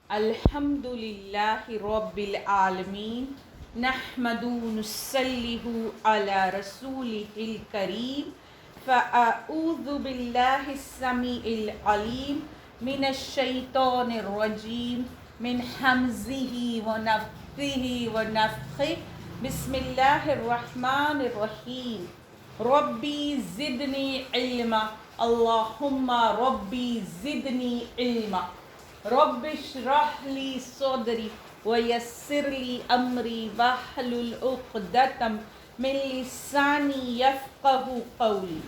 الحمدللہ رب العالمین نحمدو نصلیہ علی رسولہ الکریم فاعوذ باللہ السمیع العلیم من الشیطان الرجیم من حمزہ ونفثہ ونفخہ بسم اللہ الرحمن الرحیم ربی زدنی علما اللہم ربی زدنی علما رب اشرح لی صدری ویسر لی امری واحلل عقدۃ من لسانی یفقہوا قولی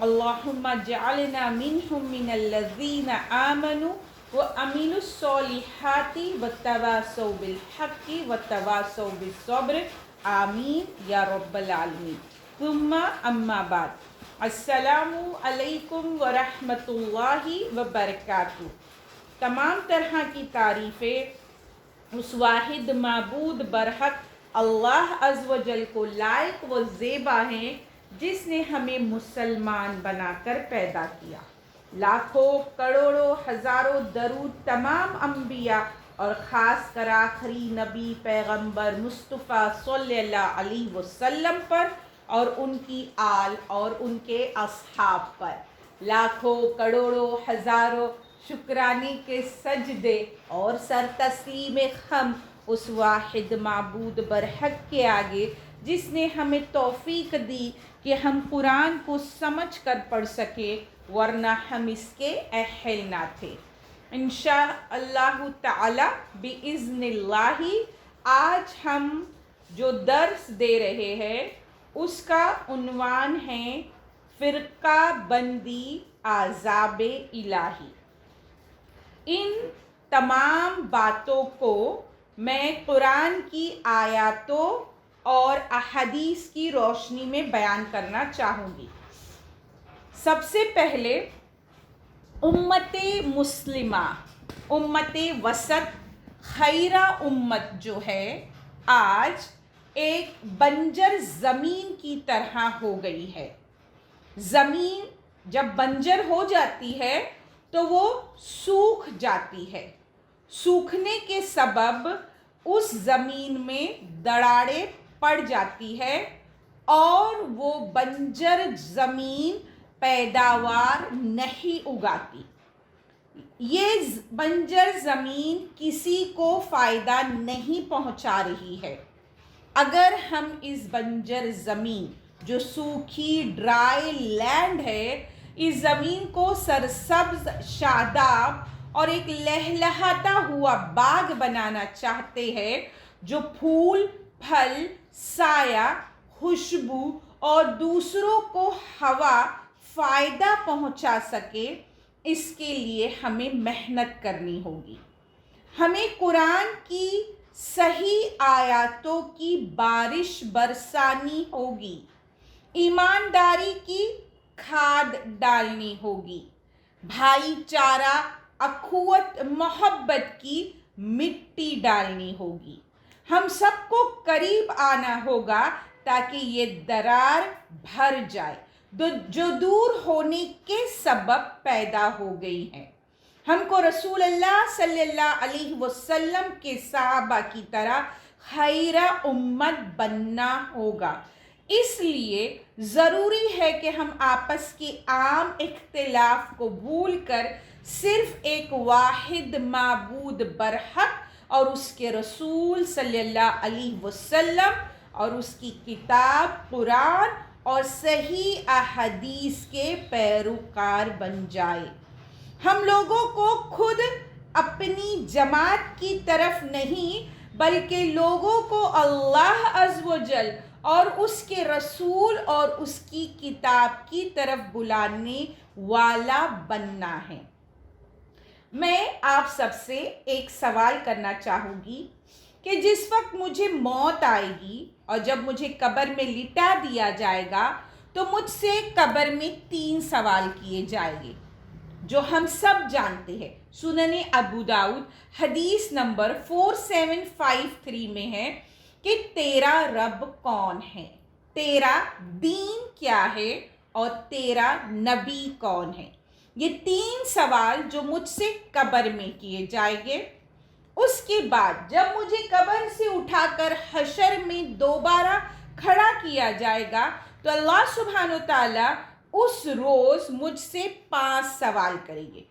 اللہم اجعلنا منہم من الذین آمنوا وعملوا الصالحات وتواصوا بالحق وتواصوا بالصبر آمین یا رب العالمین ثم اما بعد السلام علیکم ورحمۃ اللہ وبرکاتہ۔ تمام طرح کی تعریفیں اس واحد معبود برحق اللہ عز و جل کو لائق و زیبا ہیں جس نے ہمیں مسلمان بنا کر پیدا کیا۔ لاکھوں کروڑوں ہزاروں درود تمام انبیاء اور خاص کر آخری نبی پیغمبر مصطفیٰ صلی اللہ علیہ وسلم پر اور ان کی آل اور ان کے اصحاب پر لاکھوں کروڑوں ہزاروں شکرانے کے سجدے اور سر تسلیم خم اس واحد معبود برحق کے آگے جس نے ہمیں توفیق دی کہ ہم قرآن کو سمجھ کر پڑھ سکے، ورنہ ہم اس کے اہل نہ تھے۔ انشاء اللہ تعالی بإذن اللہ آج ہم جو درس دے رہے ہیں اس کا عنوان ہے فرقہ بندی عذاب الہی۔ ان تمام باتوں کو میں قرآن کی آیاتوں اور احادیث کی روشنی میں بیان کرنا چاہوں گی۔ سب سے پہلے امت مسلمہ، امت وسط، خیرہ امت جو ہے آج ایک بنجر زمین کی طرح ہو گئی ہے۔ زمین جب بنجر ہو جاتی ہے تو وہ سوکھ جاتی ہے۔ سوکھنے کے سبب اس زمین میں دراڑیں پڑ جاتی ہے اور وہ بنجر زمین پیداوار نہیں اگاتی۔ یہ بنجر زمین کسی کو فائدہ نہیں پہنچا رہی ہے۔ اگر ہم اس بنجر زمین جو سوکھی ڈرائی لینڈ ہے، اس زمین کو سرسبز، شاداب اور ایک لہلہاتا ہوا باغ بنانا چاہتے ہیں جو پھول، پھل، سایہ، خوشبو اور دوسروں کو ہوا فائدہ پہنچا سکے، اس کے لیے ہمیں محنت کرنی ہوگی۔ ہمیں قرآن کی صحیح آیاتوں کی بارش برسانی ہوگی، ایمانداری کی کھاد ڈالنی ہوگی، بھائی چارہ، اخوت، محبت کی مٹی ڈالنی ہوگی۔ ہم سب کو قریب آنا ہوگا تاکہ یہ درار بھر جائے جو دور ہونے کے سبب پیدا ہو گئی ہیں۔ ہم کو رسول اللہ صلی اللہ علیہ وسلم کے صحابہ کی طرح خیرہ امت بننا ہوگا۔ اس لیے ضروری ہے کہ ہم آپس کے عام اختلاف کو بھول کر صرف ایک واحد معبود برحق اور اس کے رسول صلی اللہ علیہ وسلم اور اس کی کتاب قرآن اور صحیح احادیث کے پیروکار بن جائے۔ ہم لوگوں کو خود اپنی جماعت کی طرف نہیں بلکہ لوگوں کو اللہ عز و جل اور اس کے رسول اور اس کی کتاب کی طرف بلانے والا بننا ہے۔ میں آپ سب سے ایک سوال کرنا چاہوں گی کہ جس وقت مجھے موت آئے گی اور جب مجھے قبر میں لٹا دیا جائے گا تو مجھ سے قبر میں 3 سوال کیے جائیں گے جو ہم سب جانتے ہیں۔ سنن ابو داؤد حدیث نمبر 4753 میں ہے کہ تیرا رب کون ہے، تیرا دین کیا ہے اور تیرا نبی کون ہے۔ یہ 3 سوال جو مجھ سے قبر میں کیے جائیں گے۔ اس کے بعد جب مجھے قبر سے اٹھا کر حشر میں دوبارہ کھڑا کیا جائے گا تو اللہ سبحانہ وتعالی اس روز مجھ سے 5 سوال کریں گے۔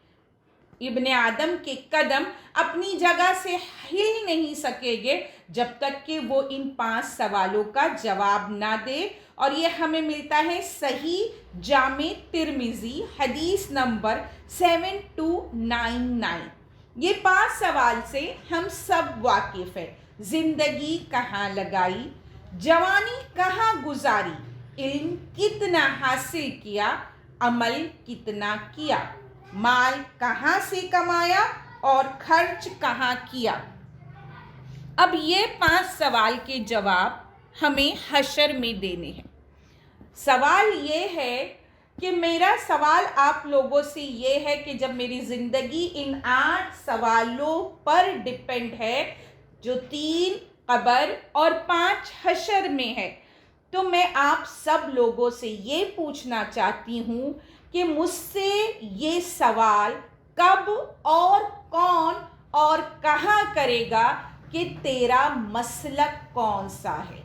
ابن آدم کے قدم اپنی جگہ سے ہل نہیں سکیں گے جب تک کہ وہ ان 5 سوالوں کا جواب نہ دے، اور یہ ہمیں ملتا ہے صحیح جامع ترمذی حدیث نمبر 7299۔ یہ 5 سوال سے ہم سب واقف ہیں۔ زندگی کہاں لگائی، جوانی کہاں گزاری، علم کتنا حاصل کیا، عمل کتنا کیا، مال کہاں سے کمایا اور خرچ کہاں کیا۔ اب یہ 5 سوال کے جواب ہمیں حشر میں دینے ہیں۔ سوال یہ ہے کہ میرا سوال آپ لوگوں سے یہ ہے کہ جب میری زندگی ان 8 سوالوں پر ڈیپینڈ ہے، جو 3 قبر اور 5 حشر میں ہے، تو میں آپ سب لوگوں سے یہ پوچھنا چاہتی ہوں کہ مجھ سے یہ سوال کب اور کون اور کہاں کرے گا کہ تیرا مسلک کون سا ہے۔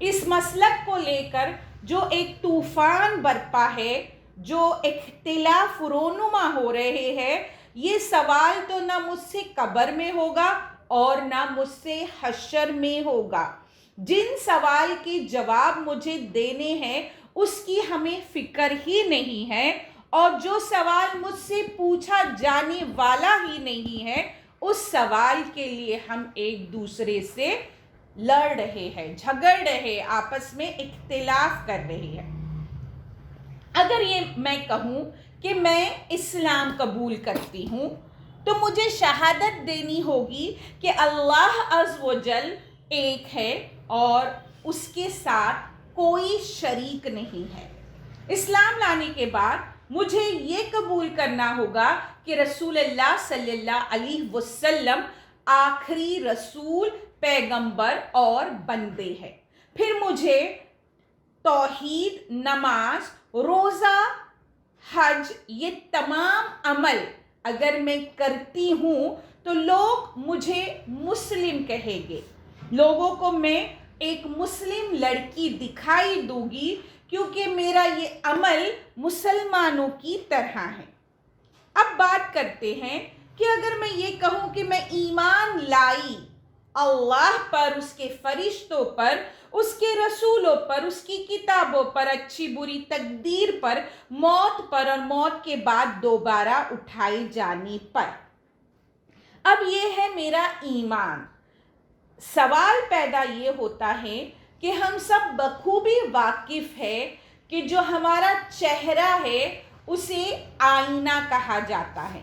اس مسلک کو لے کر جو ایک طوفان برپا ہے، جو اختلاف رونما ہو رہے ہیں، یہ سوال تو نہ مجھ سے قبر میں ہوگا اور نہ مجھ سے حشر میں ہوگا۔ جن سوال کے جواب مجھے دینے ہیں اس کی ہمیں فکر ہی نہیں ہے، اور جو سوال مجھ سے پوچھا جانے والا ہی نہیں ہے، اس سوال کے لیے ہم ایک دوسرے سے لڑ رہے ہیں، جھگڑ رہے، آپس میں اختلاف کر رہے ہیں۔ اگر یہ میں کہوں کہ میں اسلام قبول کرتی ہوں تو مجھے شہادت دینی ہوگی کہ اللہ عز و جل ایک ہے اور اس کے ساتھ کوئی شریک نہیں ہے۔ اسلام لانے کے بعد مجھے یہ قبول کرنا ہوگا کہ رسول اللہ صلی اللہ علیہ وسلم آخری رسول، پیغمبر اور بندے ہیں۔ پھر مجھے توحید، نماز، روزہ، حج، یہ تمام عمل اگر میں کرتی ہوں تو لوگ مجھے مسلم کہیں گے، لوگوں کو میں ایک مسلم لڑکی دکھائی دوں گی، کیونکہ میرا یہ عمل مسلمانوں کی طرح ہے۔ اب بات کرتے ہیں کہ اگر میں یہ کہوں کہ میں ایمان لائی اللہ پر، اس کے فرشتوں پر، اس کے رسولوں پر، اس کی کتابوں پر، اچھی بری تقدیر پر، موت پر اور موت کے بعد دوبارہ اٹھائے جانے پر، اب یہ ہے میرا ایمان۔ سوال پیدا یہ ہوتا ہے کہ ہم سب بخوبی واقف ہے کہ جو ہمارا چہرہ ہے اسے آئینہ کہا جاتا ہے۔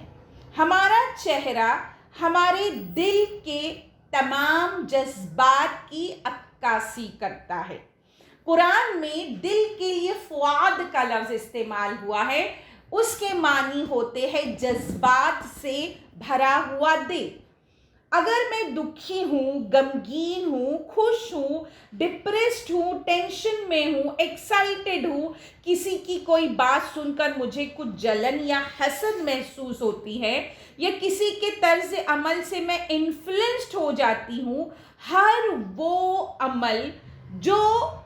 ہمارا چہرہ ہمارے دل کے تمام جذبات کی عکاسی کرتا ہے۔ قرآن میں دل کے لیے فؤاد کا لفظ استعمال ہوا ہے، اس کے معنی ہوتے ہیں جذبات سے بھرا ہوا دل۔ اگر میں دکھی ہوں، غمگین ہوں، خوش ہوں، ڈپریسڈ ہوں، ٹینشن میں ہوں، ایکسائٹڈ ہوں، کسی کی کوئی بات سن کر مجھے کچھ جلن یا حسد محسوس ہوتی ہے، یا کسی کے طرز عمل سے میں انفلوئنسڈ ہو جاتی ہوں، ہر وہ عمل جو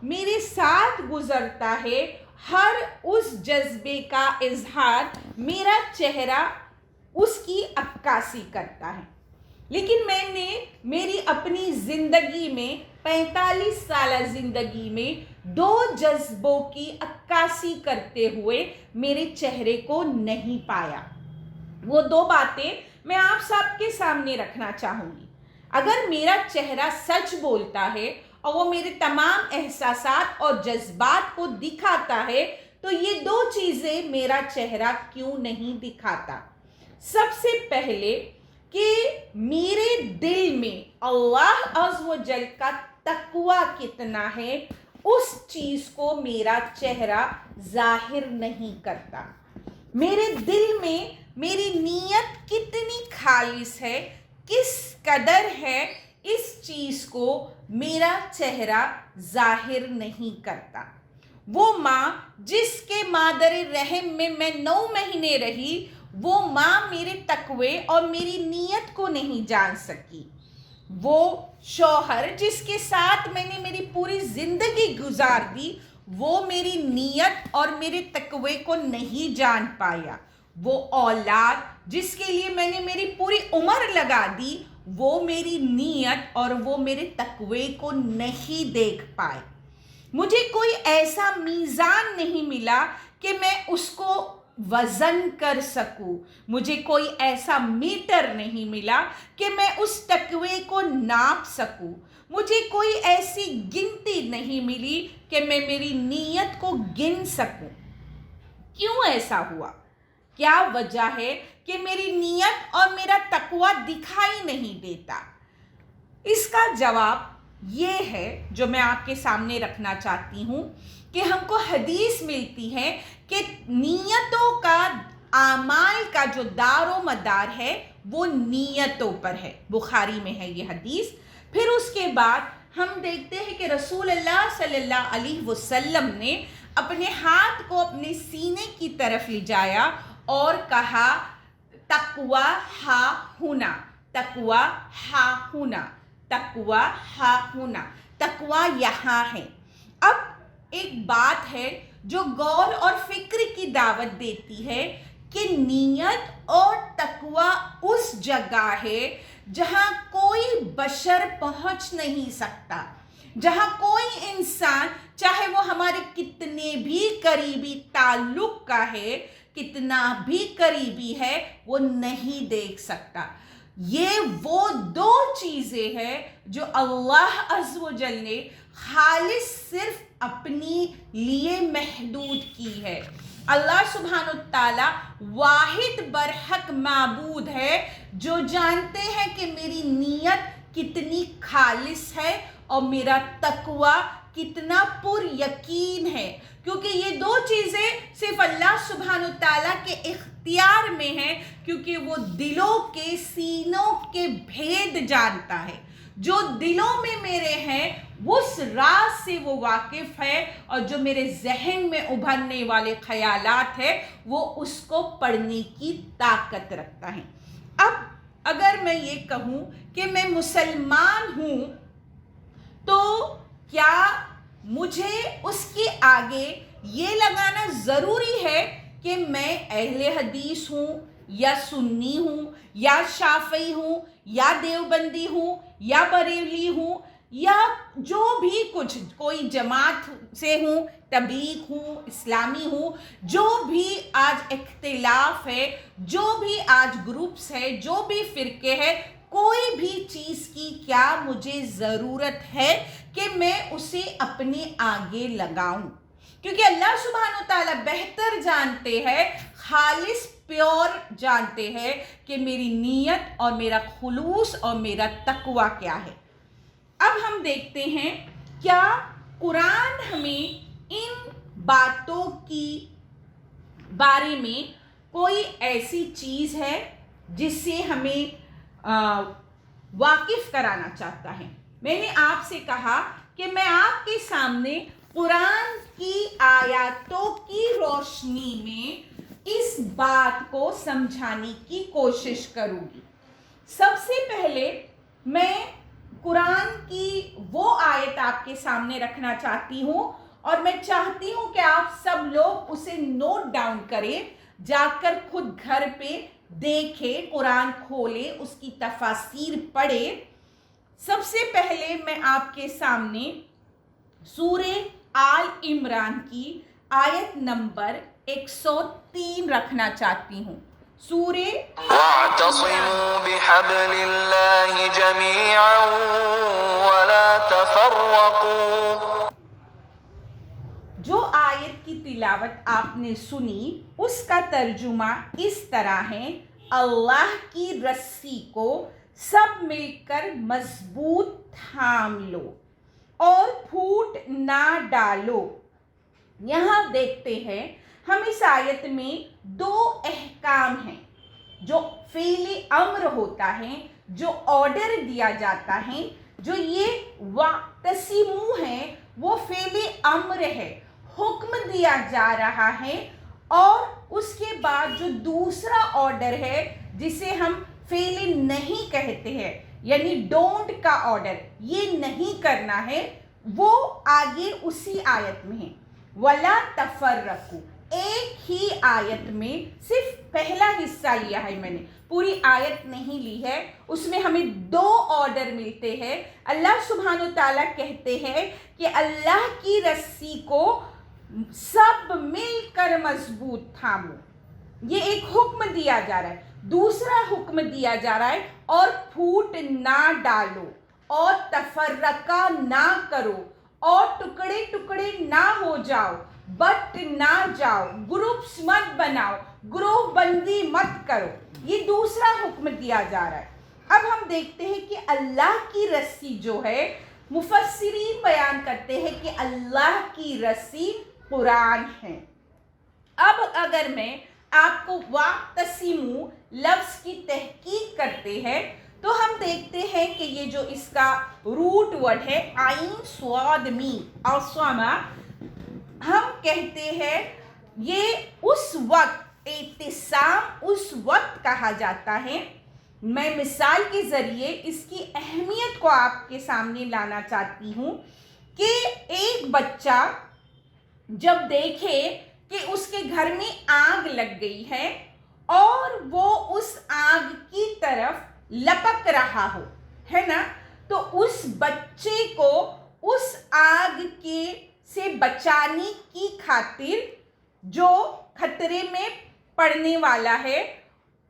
میرے ساتھ گزرتا ہے، ہر اس جذبے کا اظہار میرا چہرہ اس کی عکاسی کرتا ہے۔ لیکن میں نے میری اپنی زندگی میں 45 سالہ زندگی میں 2 جذبوں کی عکاسی کرتے ہوئے میرے چہرے کو نہیں پایا۔ وہ 2 باتیں میں آپ سب کے سامنے رکھنا چاہوں گی۔ اگر میرا چہرہ سچ بولتا ہے اور وہ میرے تمام احساسات اور جذبات کو دکھاتا ہے تو یہ 2 چیزیں میرا چہرہ کیوں نہیں دکھاتا؟ سب سے پہلے کہ میرے دل میں اللہ عز و جل کا تقوی کتنا ہے، اس چیز کو میرا چہرہ ظاہر نہیں کرتا۔ میرے دل میں میری نیت کتنی خالص ہے، کس قدر ہے، اس چیز کو میرا چہرہ ظاہر نہیں کرتا۔ وہ ماں جس کے مادر رحم میں 9 مہینے رہی، وہ ماں میرے تقوی اور میری نیت کو نہیں جان سکی، وہ شوہر جس کے ساتھ میں نے میری پوری زندگی گزار دی وہ میری نیت اور میرے تقوی کو نہیں جان پایا، وہ اولاد جس کے لیے میں نے میری پوری عمر لگا دی وہ میری نیت اور وہ میرے تقوی کو نہیں دیکھ پائے، مجھے کوئی ایسا میزان نہیں ملا کہ میں اس کو وزن کر سکوں، مجھے کوئی ایسا میٹر نہیں ملا کہ میں اس تقوی کو ناپ سکوں، مجھے کوئی ایسی گنتی نہیں ملی کہ میں میری نیت کو گن سکوں۔ کیوں ایسا ہوا؟ کیا وجہ ہے کہ میری نیت اور میرا تقوی دکھائی نہیں دیتا؟ اس کا جواب یہ ہے جو میں آپ کے سامنے رکھنا چاہتی ہوں کہ ہم کو حدیث ملتی ہے کہ نیتوں کا، اعمال کا جو دار و مدار ہے وہ نیتوں پر ہے، بخاری میں ہے یہ حدیث۔ پھر اس کے بعد ہم دیکھتے ہیں کہ رسول اللہ صلی اللہ علیہ وسلم نے اپنے ہاتھ کو اپنے سینے کی طرف لے جایا اور کہا تقوی ہا ہونا، تقوی ہا ہونا، تقوی ہا ہونا، تقوی یہاں ہے۔ اب ایک بات ہے جو غور اور فکر کی دعوت دیتی ہے کہ نیت اور تقوی اس جگہ ہے جہاں کوئی بشر پہنچ نہیں سکتا، جہاں کوئی انسان چاہے وہ ہمارے کتنے بھی قریبی تعلق کا ہے، کتنا بھی قریبی ہے، وہ نہیں دیکھ سکتا۔ یہ وہ دو چیزیں ہیں جو اللہ عز و جل نے خالص صرف اپنی لیے محدود کی ہے۔ اللہ سبحانہ وتعالی واحد برحق معبود ہے جو جانتے ہیں کہ میری نیت کتنی خالص ہے اور میرا تقوی کتنا پر یقین ہے، کیونکہ یہ دو چیزیں صرف اللہ سبحانہ وتعالی کے اختیار میں ہیں، کیونکہ وہ دلوں کے، سینوں کے بھید جانتا ہے۔ جو دلوں میں میرے ہیں اس راز سے وہ واقف ہے، اور جو میرے ذہن میں ابھرنے والے خیالات ہیں وہ اس کو پڑھنے کی طاقت رکھتا ہے۔ اب اگر میں یہ کہوں کہ میں مسلمان ہوں تو کیا مجھے اس کے آگے یہ لگانا ضروری ہے کہ میں اہل حدیث ہوں یا سنی ہوں یا شافعی ہوں یا دیوبندی ہوں یا بریلوی ہوں یا جو بھی کچھ، کوئی جماعت سے ہوں، تبلیغ ہوں، اسلامی ہوں، جو بھی آج اختلاف ہے، جو بھی آج گروپس ہے، جو بھی فرقے ہیں، کوئی بھی چیز کی کیا مجھے ضرورت ہے کہ میں اسے اپنے آگے لگاؤں؟ کیونکہ اللہ سبحانہ وتعالی بہتر جانتے ہیں، خالص پیور جانتے ہیں کہ میری نیت اور میرا خلوص اور میرا تقوی کیا ہے۔ اب ہم دیکھتے ہیں کیا قرآن ہمیں ان باتوں کی بارے میں کوئی ایسی چیز ہے جس سے ہمیں واقف کرانا چاہتا ہے۔ میں نے آپ سے کہا کہ میں آپ کے سامنے قرآن کی آیاتوں کی روشنی میں اس بات کو سمجھانے کی کوشش کروں گی۔ سب سے پہلے میں قرآن کی وہ آیت آپ کے سامنے رکھنا چاہتی ہوں، اور میں چاہتی ہوں کہ آپ سب لوگ اسے نوٹ ڈاؤن کریں، جا کر خود گھر پہ دیکھیں، قرآن کھولیں، اس کی تفاسیر پڑھیں۔ سب سے پہلے میں آپ کے سامنے سورہ آل عمران کی آیت نمبر 103 رکھنا چاہتی ہوں۔ سورہ وَاعْتَصِمُوا بِحَبْلِ اللَّهِ جَمِيعًا وَلَا تَفَرَّقُوا۔ جو آیت کی تلاوت آپ نے سنی اس کا ترجمہ اس طرح ہے: اللہ کی رسی کو سب مل کر مضبوط تھام لو اور پھوٹ نہ ڈالو۔ یہاں دیکھتے ہیں ہم اس آیت میں دو احکام ہیں۔ جو فعل امر ہوتا ہے، جو آرڈر دیا جاتا ہے، جو یہ وَاعْتَصِمُوا ہے وہ فعل امر ہے، حکم دیا جا رہا ہے اور اس کے بعد جو دوسرا آرڈر ہے جسے ہم فعل نہیں کہتے ہیں، یعنی ڈونٹ کا آرڈر، یہ نہیں کرنا ہے، وہ آگے اسی آیت میں ہے۔ وَلَا تَفَرَّقُوا، ایک ہی آیت میں صرف پہلا حصہ لیا ہے میں نے، پوری آیت نہیں لی ہے، اس میں ہمیں دو آرڈر ملتے ہیں۔ اللہ سبحانہ و تعالیٰ کہتے ہیں کہ اللہ کی رسی کو سب مل کر مضبوط تھامو، یہ ایک حکم دیا جا رہا ہے۔ دوسرا حکم دیا جا رہا ہے اور پھوٹ نہ ڈالو اور تفرقہ نہ کرو اور ٹکڑے ٹکڑے نہ ہو جاؤ، بٹ نہ جاؤ، گروپس مت بناؤ، گروہ بندی مت کرو، یہ دوسرا حکم دیا جا رہا ہے۔ اب ہم دیکھتے ہیں کہ اللہ کی رسی جو ہے، مفسرین بیان کرتے ہیں کہ اللہ کی رسی قرآن ہے۔ اب اگر میں آپ کو وَاعْتَصِمُوا لفظ کی تحقیق کرتے ہیں تو ہم دیکھتے ہیں کہ یہ جو اس کا روٹ ورڈ ہے عین صاد میم عصمہ، ہم کہتے ہیں یہ اس وقت، اعتصام اس وقت کہا جاتا ہے۔ میں مثال کے ذریعے اس کی اہمیت کو آپ کے سامنے لانا چاہتی ہوں کہ ایک بچہ جب دیکھے کہ اس کے گھر میں آگ لگ گئی ہے اور وہ اس آگ کی طرف لپک رہا ہو، ہے نا، تو اس بچے کو اس آگ کے سے بچانے کی خاطر جو خطرے میں پڑنے والا ہے،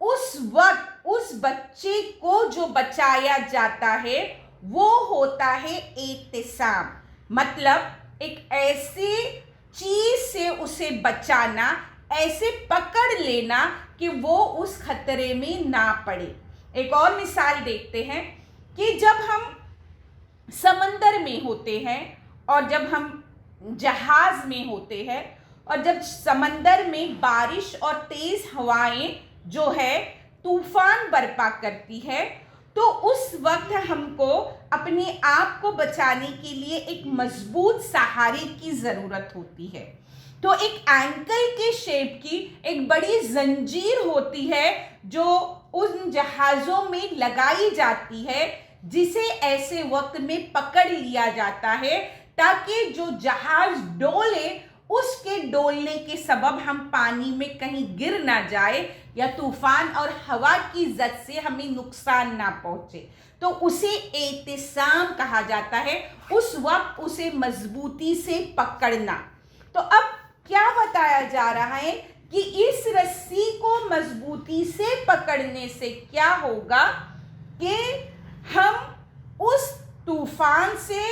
اس وقت اس بچے کو جو بچایا جاتا ہے وہ ہوتا ہے اعتصام، مطلب ایک ایسے چیز سے اسے بچانا، ایسے پکڑ لینا کہ وہ اس خطرے میں نہ پڑے۔ ایک اور مثال دیکھتے ہیں کہ جب ہم سمندر میں ہوتے ہیں اور جب ہم جہاز میں ہوتے ہیں اور جب سمندر میں بارش اور تیز ہوائیں جو ہے طوفان برپا کرتی ہے، تو اس وقت ہم کو اپنے آپ کو بچانے کے لیے ایک مضبوط سہارے کی ضرورت ہوتی ہے۔ تو ایک اینکل کے شیپ کی ایک بڑی زنجیر ہوتی ہے جو ان جہازوں میں لگائی جاتی ہے، جسے ایسے وقت میں پکڑ لیا جاتا ہے تاکہ جو جہاز ڈولے، اس کے ڈولنے کے سبب ہم پانی میں کہیں گر نہ جائے یا طوفان اور ہوا کی زد سے ہمیں نقصان نہ پہنچے، تو اسے اعتصام کہا جاتا ہے، اس وقت اسے مضبوطی سے پکڑنا۔ تو اب کیا بتایا جا رہا ہے کہ اس رسی کو مضبوطی سے پکڑنے سے کیا ہوگا کہ ہم اس طوفان سے،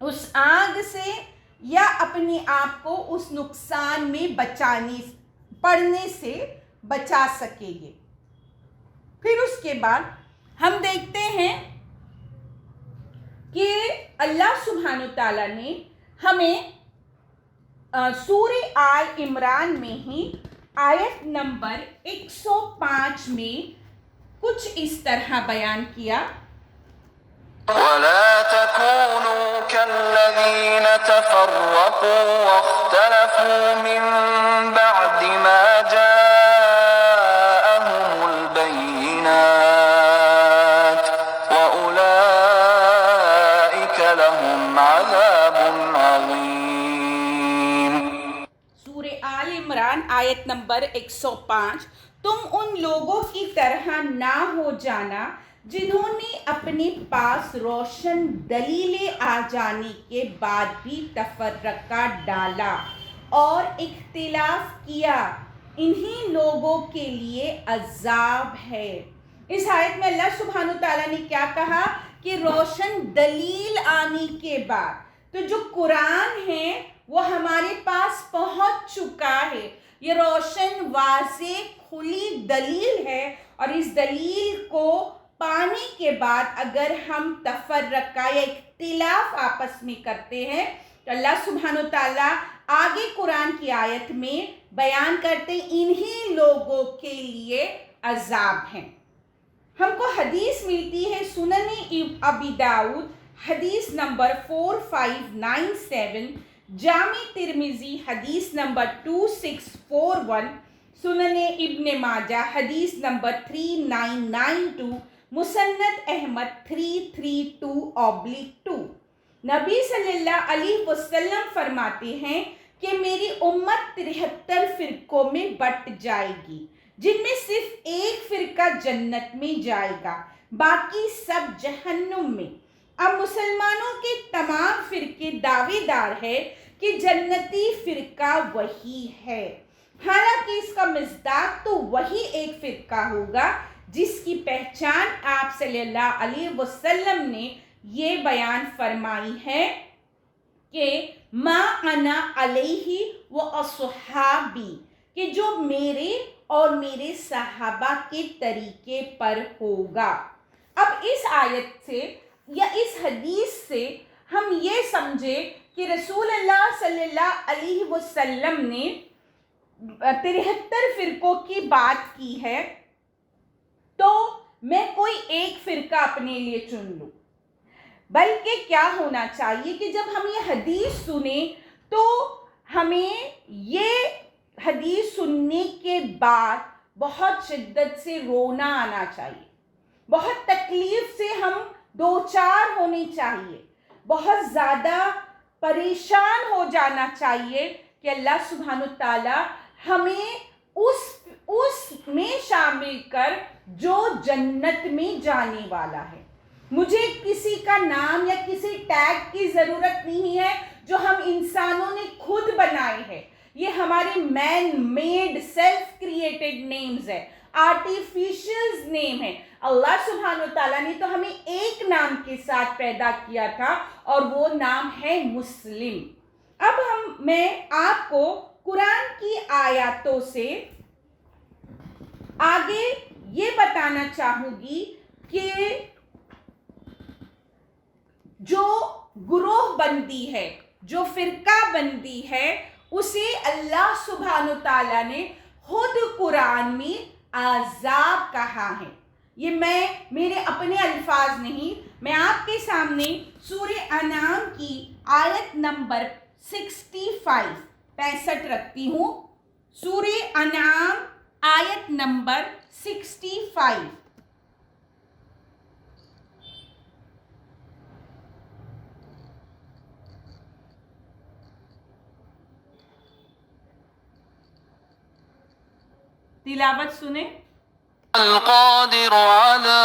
اس آگ سے یا اپنے آپ کو اس نقصان میں پڑنے سے بچا سکیں گے۔ پھر اس کے بعد ہم دیکھتے ہیں کہ اللہ سبحانہ تعالیٰ نے ہمیں سورہ آل عمران میں ہی آیت نمبر 105 میں کچھ اس طرح بیان کیا، وَلَا تَكُونُوا كَالَّذِينَ تَفَرَّقُوا وَاخْتَلَفُوا مِن بَعْدِ مَا جَاءَهُمُ الْبَيِّنَاتُ وَأُولَئِكَ لَهُمْ عَذَابٌ عَظِيمٌ۔ سورہ آل عمران آیت نمبر 105، تم ان لوگوں کی طرح نہ ہو جانا جنہوں نے اپنے پاس روشن دلیلیں آ جانے کے بعد بھی تفرقہ ڈالا اور اختلاف کیا، انہی لوگوں کے لیے عذاب ہے۔ اس آیت میں اللہ سبحانہ تعالیٰ نے کیا کہا کہ روشن دلیل آنے کے بعد، تو جو قرآن ہے وہ ہمارے پاس پہنچ چکا ہے، یہ روشن واضح کھلی دلیل ہے، اور اس دلیل کو پانے کے بعد اگر ہم تفرقہ یا اختلاف آپس میں کرتے ہیں تو اللہ سبحانہ تعالیٰ آگے قرآن کی آیت میں بیان کرتے انہی لوگوں کے لیے عذاب ہیں۔ ہم کو حدیث ملتی ہے سنن ابی داؤد حدیث نمبر 4597، جامع ترمذی حدیث نمبر 2641، سنن ابن ماجہ حدیث نمبر 3992، مسند احمد 332/2۔ نبی صلی اللہ علیہ وسلم فرماتے ہیں کہ میری امت 73 فرقوں میں بٹ جائے گی، جن میں صرف ایک فرقہ جنت میں جائے گا، باقی سب جہنم میں۔ اب مسلمانوں کے تمام فرقے دعوے دار ہے کہ جنتی فرقہ وہی ہے، حالانکہ اس کا مصداق تو وہی ایک فرقہ ہوگا جس کی پہچان آپ صلی اللہ علیہ وسلم نے یہ بیان فرمائی ہے کہ ما انا علیہ و اصحابی، کہ جو میرے اور میرے صحابہ کے طریقے پر ہوگا۔ اب اس آیت سے یا اس حدیث سے ہم یہ سمجھے کہ رسول اللہ صلی اللہ علیہ وسلم نے 73 فرقوں کی بات کی ہے، تو میں کوئی ایک فرقہ اپنے لیے چن لوں، بلکہ کیا ہونا چاہیے کہ جب ہم یہ حدیث سنیں تو ہمیں یہ حدیث سننے کے بعد بہت شدت سے رونا آنا چاہیے، بہت تکلیف سے ہم دوچار ہونے چاہیے، بہت زیادہ پریشان ہو جانا چاہیے کہ اللہ سبحانہ تعالیٰ ہمیں اس میں شامل کر جو جنت میں جانے والا ہے۔ مجھے کسی کا نام یا کسی ٹیگ کی ضرورت نہیں ہے جو ہم انسانوں نے خود بنائے ہیں، یہ ہمارے man made self created names ہے، آرٹیفیشل نیم ہے۔ اللہ سبحانہ تعالیٰ نے تو ہمیں ایک نام کے ساتھ پیدا کیا تھا اور وہ نام ہے مسلم۔ اب میں آپ کو قرآن کی آیاتوں سے آگے یہ بتانا چاہوں گی کہ جو گروہ بندی ہے، جو فرقہ بندی ہے، اسے اللہ سبحانہ تعالیٰ نے خود قرآن میں احزاب کہا ہے۔ یہ میرے اپنے الفاظ نہیں، میں آپ کے سامنے سورہ انعام کی آیت نمبر 65 رکھتی ہوں۔ سورہ انعام آیت نمبر 65۔ تلاوت سنیں۔ القادر على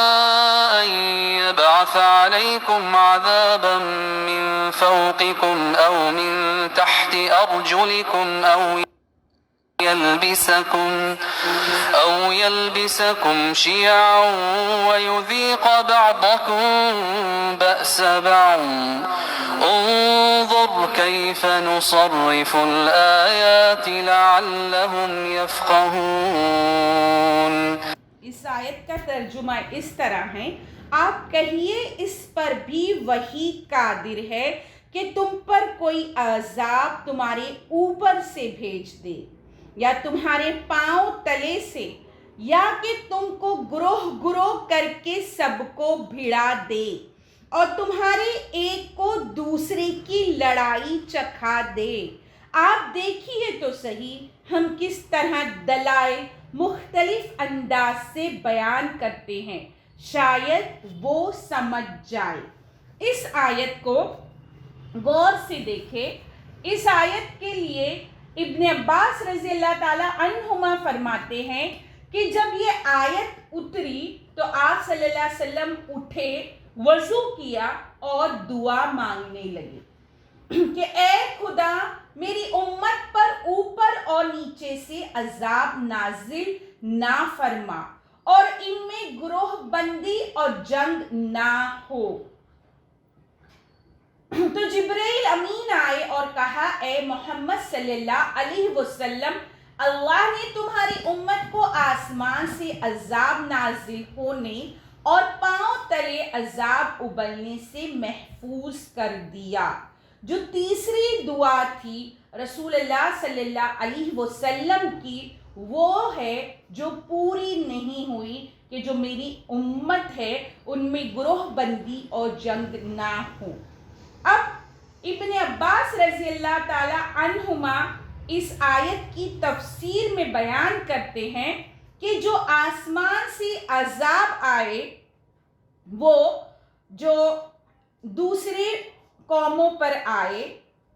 أن يبعث عليكم عذابا من فوقكم أو من تحت أرجلكم أو يلبسكم شيعا ويذيق بعضكم بأس بعض انظر كيف نصرف الآيات لعلهم يفقهون۔ اس آیت کا ترجمہ اس طرح ہے، آپ کہیے اس پر بھی وہی قادر ہے کہ تم پر کوئی عذاب تمہارے اوپر سے بھیج دے یا تمہارے پاؤں تلے سے، یا کہ تم کو گروہ گروہ کر کے سب کو بھڑا دے اور تمہارے ایک کو دوسرے کی لڑائی چکھا دے۔ آپ دیکھیے تو صحیح ہم کس طرح دلائل مختلف انداز سے بیان کرتے ہیں، شاید وہ سمجھ جائے۔ اس آیت کو غور سے دیکھیں۔ اس آیت کے لیے ابن عباس رضی اللہ تعالی عنہما فرماتے ہیں کہ جب یہ آیت اتری تو آپ صلی اللہ علیہ وسلم اٹھے، وضو کیا اور دعا مانگنے لگے کہ اے خدا میری امت پر اوپر اور نیچے سے عذاب نازل نہ فرما اور ان میں گروہ بندی اور جنگ نہ ہو۔ تو جبرائیل امین آئے اور کہا اے محمد صلی اللہ علیہ وسلم، اللہ نے تمہاری امت کو آسمان سے عذاب نازل ہونے اور پاؤں تلے عذاب ابلنے سے محفوظ کر دیا۔ جو تیسری دعا تھی رسول اللہ صلی اللہ علیہ وسلم کی، وہ ہے جو پوری نہیں ہوئی کہ جو میری امت ہے ان میں گروہ بندی اور جنگ نہ ہو۔ اب ابن عباس رضی اللہ تعالی عنہما اس آیت کی تفسیر میں بیان کرتے ہیں کہ جو آسمان سے عذاب آئے وہ جو دوسرے قوموں پر آئے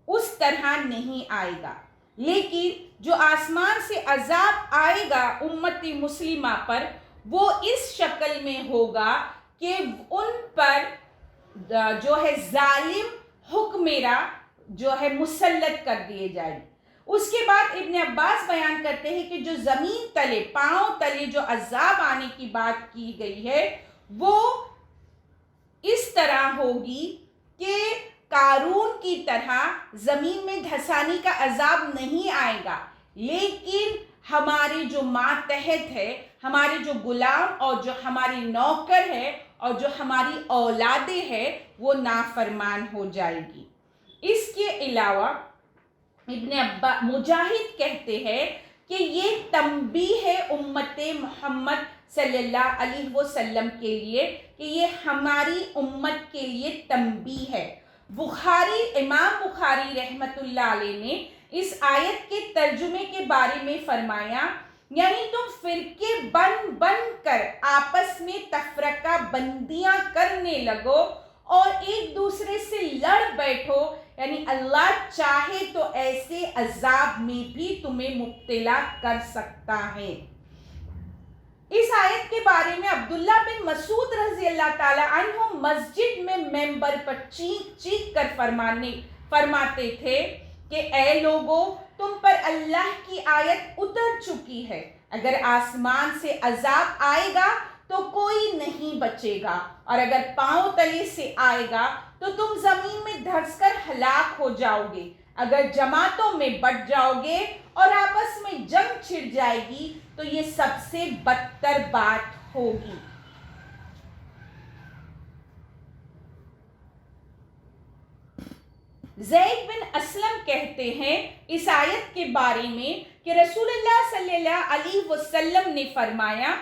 اس طرح نہیں آئے گا، لیکن جو آسمان سے عذاب آئے گا امت مسلمہ پر وہ اس شکل میں ہوگا کہ ان پر جو ہے ظالم حکمراں جو ہے مسلط کر دیے جائیں۔ اس کے بعد ابن عباس بیان کرتے ہیں کہ جو زمین تلے پاؤں تلے جو عذاب آنے کی بات کی گئی ہے وہ اس طرح ہوگی کہ قارون کی طرح زمین میں دھسانے کا عذاب نہیں آئے گا، لیکن ہمارے جو ماتحت ہے، ہمارے جو غلام اور جو ہماری نوکر ہے اور جو ہماری اولادیں ہیں وہ نافرمان ہو جائے گی۔ اس کے علاوہ ابن مجاہد کہتے ہیں کہ یہ تنبیہ ہے امت محمد صلی اللہ علیہ وسلم کے لیے، کہ یہ ہماری امت کے لیے تنبیہ ہے۔ امام بخاری رحمت اللہ علیہ نے اس آیت کے ترجمے کے بارے میں فرمایا، یعنی تم فرقے بن کر آپس میں تفرقہ بندیاں کرنے لگو اور ایک دوسرے سے لڑ بیٹھو، یعنی اللہ چاہے تو ایسے عذاب میں بھی تمہیں مبتلا کر سکتا ہے۔ اس آیت کے بارے میں عبداللہ بن مسعود رضی اللہ تعالی عنہ مسجد میں ممبر پر چیخ کر فرماتے تھے کہ اے لوگو، تم پر اللہ کی آیت اتر چکی ہے، اگر آسمان سے عذاب آئے گا تو کوئی نہیں بچے گا، اور اگر پاؤں تلے سے آئے گا تو تم زمین میں دھس کر ہلاک ہو جاؤ گے۔ اگر جماعتوں میں بٹ جاؤ گے اور آپس میں جنگ چھڑ جائے گی تو یہ سب سے بدتر بات ہوگی۔ زید بن اسلم کہتے ہیں اس آیت کے بارے میں کہ رسول اللہ صلی اللہ علیہ وسلم نے فرمایا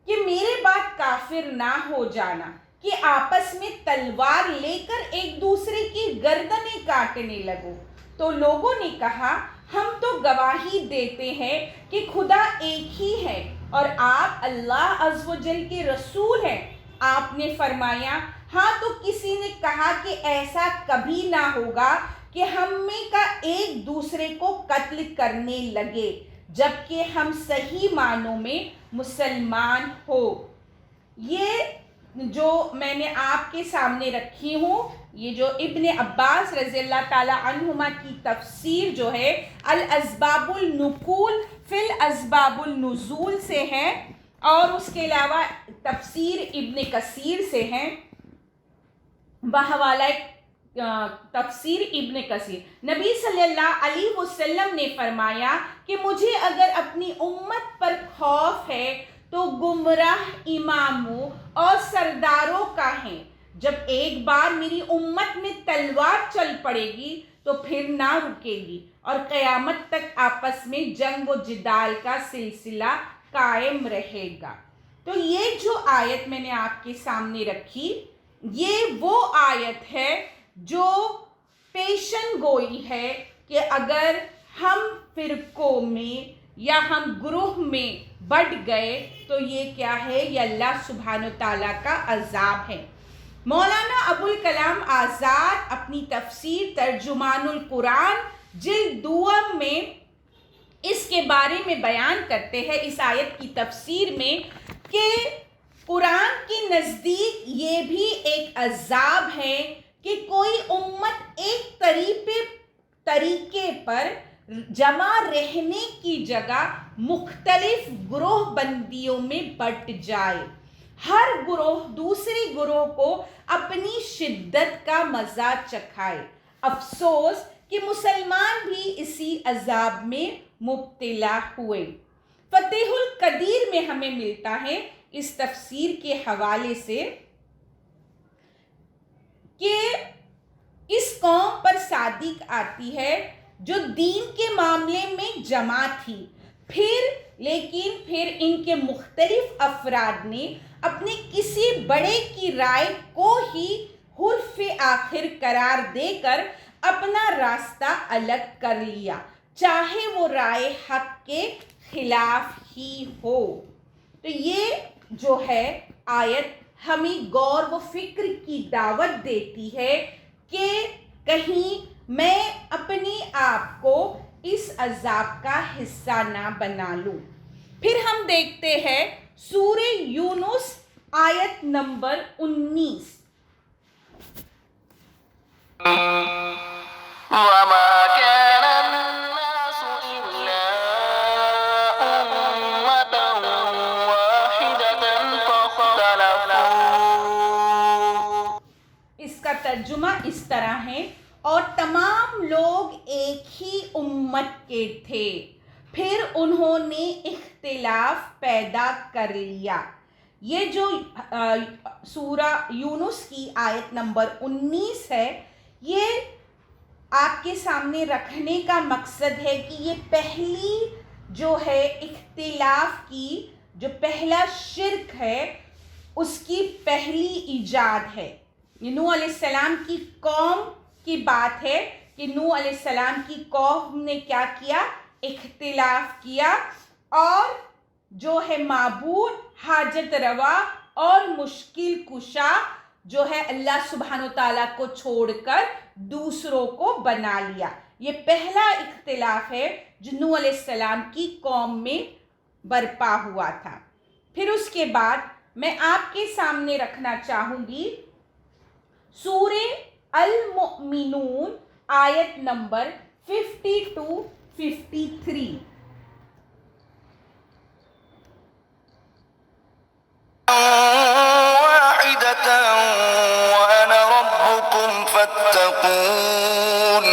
کہ میرے بعد کافر نہ ہو جانا کہ آپس میں تلوار لے کر ایک دوسرے کی گردنیں کاٹنے لگو۔ تو لوگوں نے کہا ہم تو گواہی دیتے ہیں کہ خدا ایک ہی ہے اور آپ اللہ عز و جل کے رسول ہیں۔ آپ نے فرمایا ہاں، تو کسی نے کہا کہ ایسا کبھی نہ ہوگا کہ ہم میں کا ایک دوسرے کو قتل کرنے لگے جبکہ ہم صحیح معنوں میں مسلمان ہو۔ یہ جو میں نے آپ کے سامنے رکھی ہوں، یہ جو ابن عباس رضی اللہ تعالی عنہما کی تفسیر جو ہے الاسباب النقول فی الاسباب النزول سے ہے، اور اس کے علاوہ تفسیر ابن کثیر سے ہے، بحوالہ تفسیر ابن کثیر۔ نبی صلی اللہ علیہ وسلم نے فرمایا کہ مجھے اگر اپنی امت پر خوف ہے تو گمراہ اماموں اور سرداروں کا ہے۔ جب ایک بار میری امت میں تلوار چل پڑے گی تو پھر نہ رکے گی اور قیامت تک آپس میں جنگ و جدال کا سلسلہ قائم رہے گا۔ تو یہ جو آیت میں نے آپ کے سامنے رکھی، یہ وہ آیت ہے جو پیشن گوئی ہے کہ اگر ہم فرقوں میں یا ہم گروہ میں بٹ گئے تو یہ کیا ہے؟ یہ اللہ سبحانہ تعالیٰ کا عذاب ہے۔ مولانا ابوالکلام آزاد اپنی تفسیر ترجمان القرآن جلد دوم میں اس کے بارے میں بیان کرتے ہیں، اس آیت کی تفسیر میں، کہ قرآن کے نزدیک یہ بھی ایک عذاب ہے کہ کوئی امت ایک طریقے پر جمع رہنے کی جگہ مختلف گروہ بندیوں میں بٹ جائے، ہر گروہ دوسرے گروہ کو اپنی شدت کا مزہ چکھائے۔ افسوس کہ مسلمان بھی اسی عذاب میں مبتلا ہوئے۔ فتح القدیر میں ہمیں ملتا ہے اس تفسیر کے حوالے سے کہ اس قوم پر صادق آتی ہے جو دین کے معاملے میں جمع تھی، پھر ان کے مختلف افراد نے اپنے کسی بڑے کی رائے کو ہی حرف آخر قرار دے کر اپنا راستہ الگ کر لیا، چاہے وہ رائے حق کے خلاف ہی ہو۔ تو یہ جو ہے آیت ہمیں غور و فکر کی دعوت دیتی ہے کہ کہیں میں اپنے آپ کو اس عذاب کا حصہ نہ بنا لوں۔ پھر ہم دیکھتے ہیں سورہ یونس آیت نمبر 19۔ وما كان الناس إلا أمة واحدة فاختلفوا۔ اس کا ترجمہ اس طرح ہے، اور تمام لوگ ایک ہی امت کے تھے، پھر انہوں نے اختلاف پیدا کر لیا۔ یہ جو سورہ یونس کی آیت نمبر 19 ہے، یہ آپ کے سامنے رکھنے کا مقصد ہے کہ یہ پہلی جو ہے اختلاف کی جو پہلا شرک ہے اس کی پہلی ایجاد ہے۔ یہ نوح علیہ السلام کی قوم کی بات ہے کہ نوح علیہ السلام کی قوم نے کیا کیا؟ اختلاف کیا، اور جو ہے معبود، حاجت روا اور مشکل کشا جو ہے اللہ سبحانہ و تعالیٰ کو چھوڑ کر دوسروں کو بنا لیا۔ یہ پہلا اختلاف ہے جو نوح علیہ السلام کی قوم میں برپا ہوا تھا۔ پھر اس کے بعد میں آپ کے سامنے رکھنا چاہوں گی سورہ المؤمنون آیت نمبر 52-53۔ وأنا ربكم فاتقون۔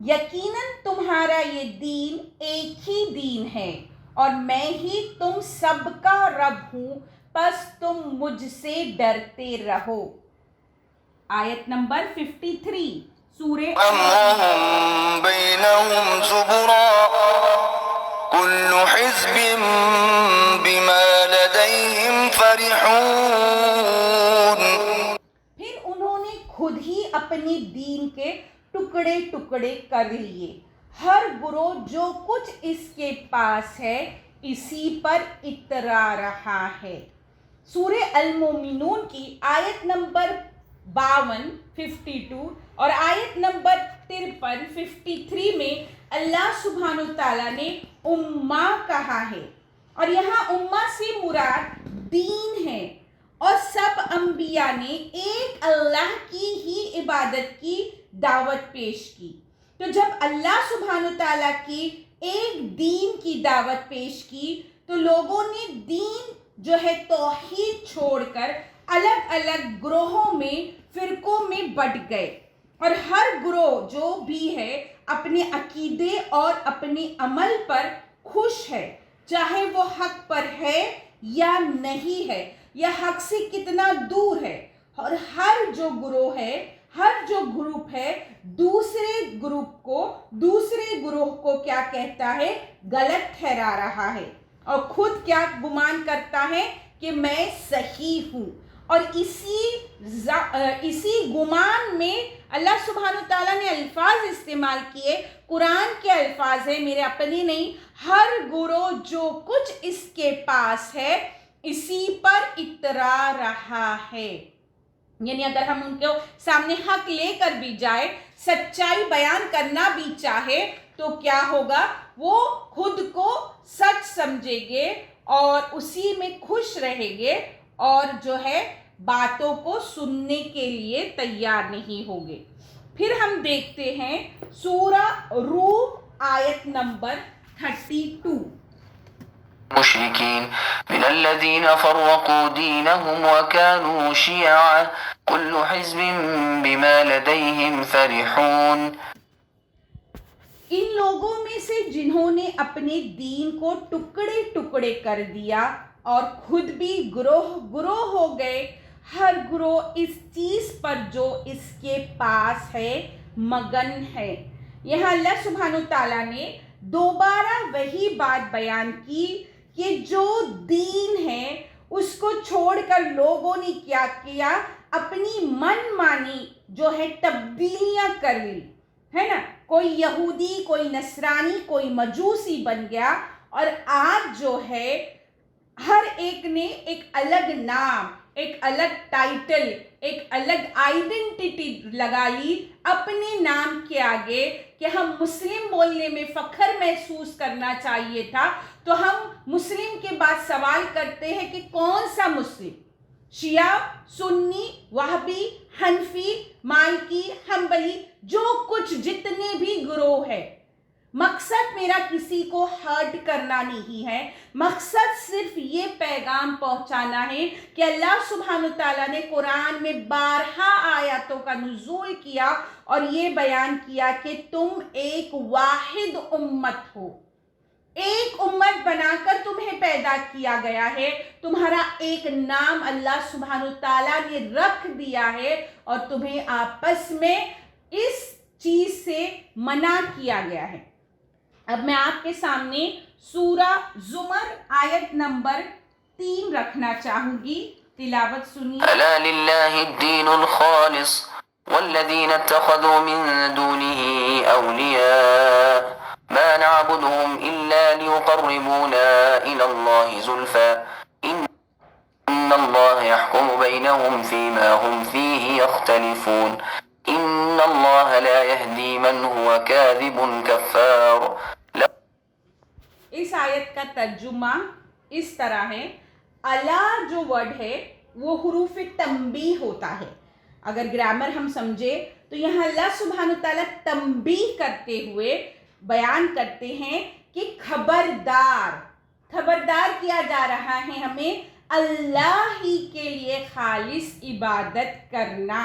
یقیناً تمہارا یہ دین ایک ہی دین ہے اور میں ہی تم سب کا رب ہوں، پس تم مجھ سے ڈرتے رہو۔ آیت نمبر 53 سورہ أمرهم بينهم زبرا كل حزب بما لديهم فرحون۔ پھر انہوں نے خود ہی اپنے دین کے ٹکڑے ٹکڑے کر لیے، ہر گروہ جو کچھ اس کے پاس ہے اسی پر اترا رہا ہے۔ سورہ المومنون کی آیت نمبر 52 اور آیت نمبر 53 میں اللہ سبحانہ وتعالیٰ نے امہ کہا ہے، اور یہاں امہ سے مراد دین ہے، اور سب انبیاء نے ایک اللہ کی ہی عبادت کی دعوت پیش کی۔ تو جب اللہ سبحانہ وتعالیٰ کی ایک دین کی دعوت پیش کی تو لوگوں نے دین جو ہے توحید چھوڑ کر الگ الگ گروہوں میں، فرقوں میں بٹ گئے، اور ہر گروہ جو بھی ہے اپنے عقیدے اور اپنے عمل پر خوش ہے، چاہے وہ حق پر ہے یا نہیں ہے، یا حق سے کتنا دور ہے، اور ہر جو گروہ ہے، ہر جو گروپ ہے دوسرے گروہ کو کیا کہتا ہے؟ غلط ٹھہرا رہا ہے، اور خود کیا گمان کرتا ہے کہ میں صحیح ہوں۔ اور اسی گمان میں اللہ سبحانہ وتعالیٰ نے الفاظ استعمال کیے، قرآن کے الفاظ ہیں، میرے اپنے نہیں، ہر گروہ جو کچھ اس کے پاس ہے اسی پر اترا رہا ہے۔ یعنی اگر ہم ان کے سامنے حق لے کر بھی جائے، سچائی بیان کرنا بھی چاہے تو کیا ہوگا؟ وہ خود کو سچ سمجھیں گے اور اسی میں خوش رہیں گے، اور جو ہے باتوں کو سننے کے لیے تیار نہیں ہوگے۔ پھر ہم دیکھتے ہیں سورہ روم آیت نمبر 32۔ مشركين من الذين فرقوا دينهم وكانوا شيعا كل حزب بما لديهم فرحون۔ ان لوگوں میں سے جنہوں نے اپنے دین کو ٹکڑے ٹکڑے کر دیا اور خود بھی گروہ ہو گئے، ہر گروہ اس چیز پر جو اس کے پاس ہے مگن ہے۔ یہاں اللہ سبحانہ تعالیٰ نے دوبارہ وہی بات بیان کی کہ جو دین ہے اس کو چھوڑ کر لوگوں نے کیا کیا؟ اپنی من مانی جو ہے تبدیلیاں کر لی، ہے نا؟ کوئی یہودی، کوئی نصرانی، کوئی مجوسی بن گیا، اور آج جو ہے ہر ایک نے ایک الگ نام، ایک الگ ٹائٹل، ایک الگ آئیڈینٹی لگا لی اپنے نام کے آگے کہ ہم مسلم بولنے میں فخر محسوس کرنا چاہیے تھا، تو ہم مسلم کے بعد سوال کرتے ہیں کہ کون سا مسلم؟ شیعہ، سنی، وہابی، حنفی، مالکی، حنبلی، جو کچھ جتنے بھی گروہ ہیں، مقصد میرا کسی کو ہرٹ کرنا نہیں ہے، مقصد صرف یہ پیغام پہنچانا ہے کہ اللہ سبحانہ وتعالیٰ نے قرآن میں بارہا آیاتوں کا نزول کیا اور یہ بیان کیا کہ تم ایک واحد امت ہو، ایک امت بنا کر تمہیں پیدا کیا گیا ہے، تمہارا ایک نام اللہ سبحانہ وتعالیٰ نے رکھ دیا ہے، اور تمہیں آپس میں اس چیز سے منع کیا گیا ہے۔ اب میں آپ کے سامنے سورہ زمر آیت نمبر 3 رکھنا چاہوں گی، تلاوت سنیے۔ ألا لله الدين الخالص والذين اتخذوا من دونه أولياء ما نعبدهم إلا ليقربونا إلى الله زلفى إن الله يحكم بينهم فيما هم فيه يختلفون إن الله لا يهدي من هو كاذب كفار۔ اس آیت کا ترجمہ اس طرح ہے، الا جو ورڈ ہے وہ حروف تنبیہ ہوتا ہے۔ اگر گرامر ہم سمجھے تو یہاں اللہ سبحانہ تعالیٰ تنبیہ کرتے ہوئے بیان کرتے ہیں کہ خبردار کیا جا رہا ہے ہمیں اللہ ہی کے لیے خالص عبادت کرنا،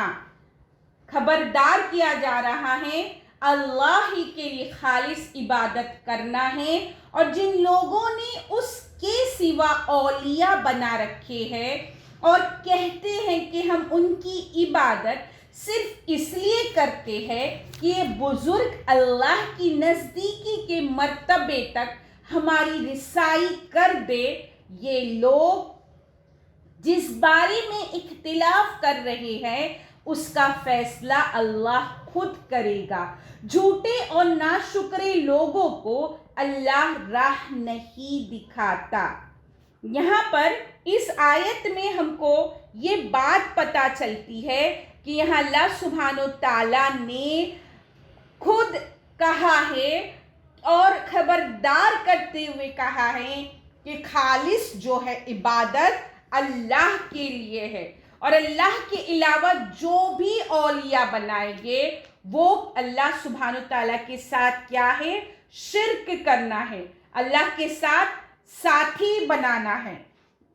خبردار کیا جا رہا ہے اللہ ہی کے لیے خالص عبادت کرنا ہے، اور جن لوگوں نے اس کے سوا اولیاء بنا رکھے ہیں اور کہتے ہیں کہ ہم ان کی عبادت صرف اس لیے کرتے ہیں کہ یہ بزرگ اللہ کی نزدیکی کے مرتبے تک ہماری رسائی کر دے، یہ لوگ جس بارے میں اختلاف کر رہے ہیں اس کا فیصلہ اللہ خود کرے گا۔ جھوٹے اور ناشکرے لوگوں کو اللہ راہ نہیں دکھاتا۔ یہاں پر اس آیت میں ہم کو یہ بات پتہ چلتی ہے کہ یہاں اللہ سبحانہ تعالیٰ نے خود کہا ہے اور خبردار کرتے ہوئے کہا ہے کہ خالص جو ہے عبادت اللہ کے لیے ہے، اور اللہ کے علاوہ جو بھی اولیاء بنائیں گے وہ اللہ سبحانہ تعالیٰ کے ساتھ کیا ہے؟ شرک کرنا ہے، اللہ کے ساتھ ساتھی بنانا ہے۔